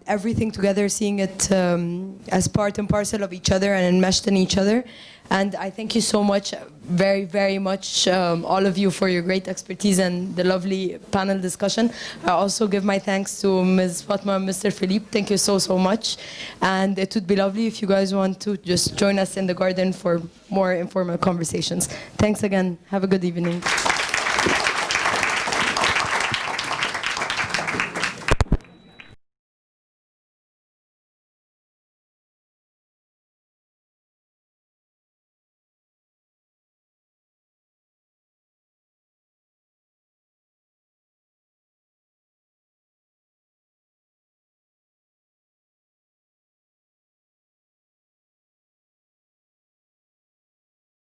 everything together, seeing it as part and parcel of each other and enmeshed in each other. And I thank you so much, very, very much, all of you, for your great expertise and the lovely panel discussion. I also give my thanks to Ms. Fatma and Mr. Philippe. Thank you so, so much. And it would be lovely if you guys want to just join us in the garden for more informal conversations. Thanks again. Have a good evening.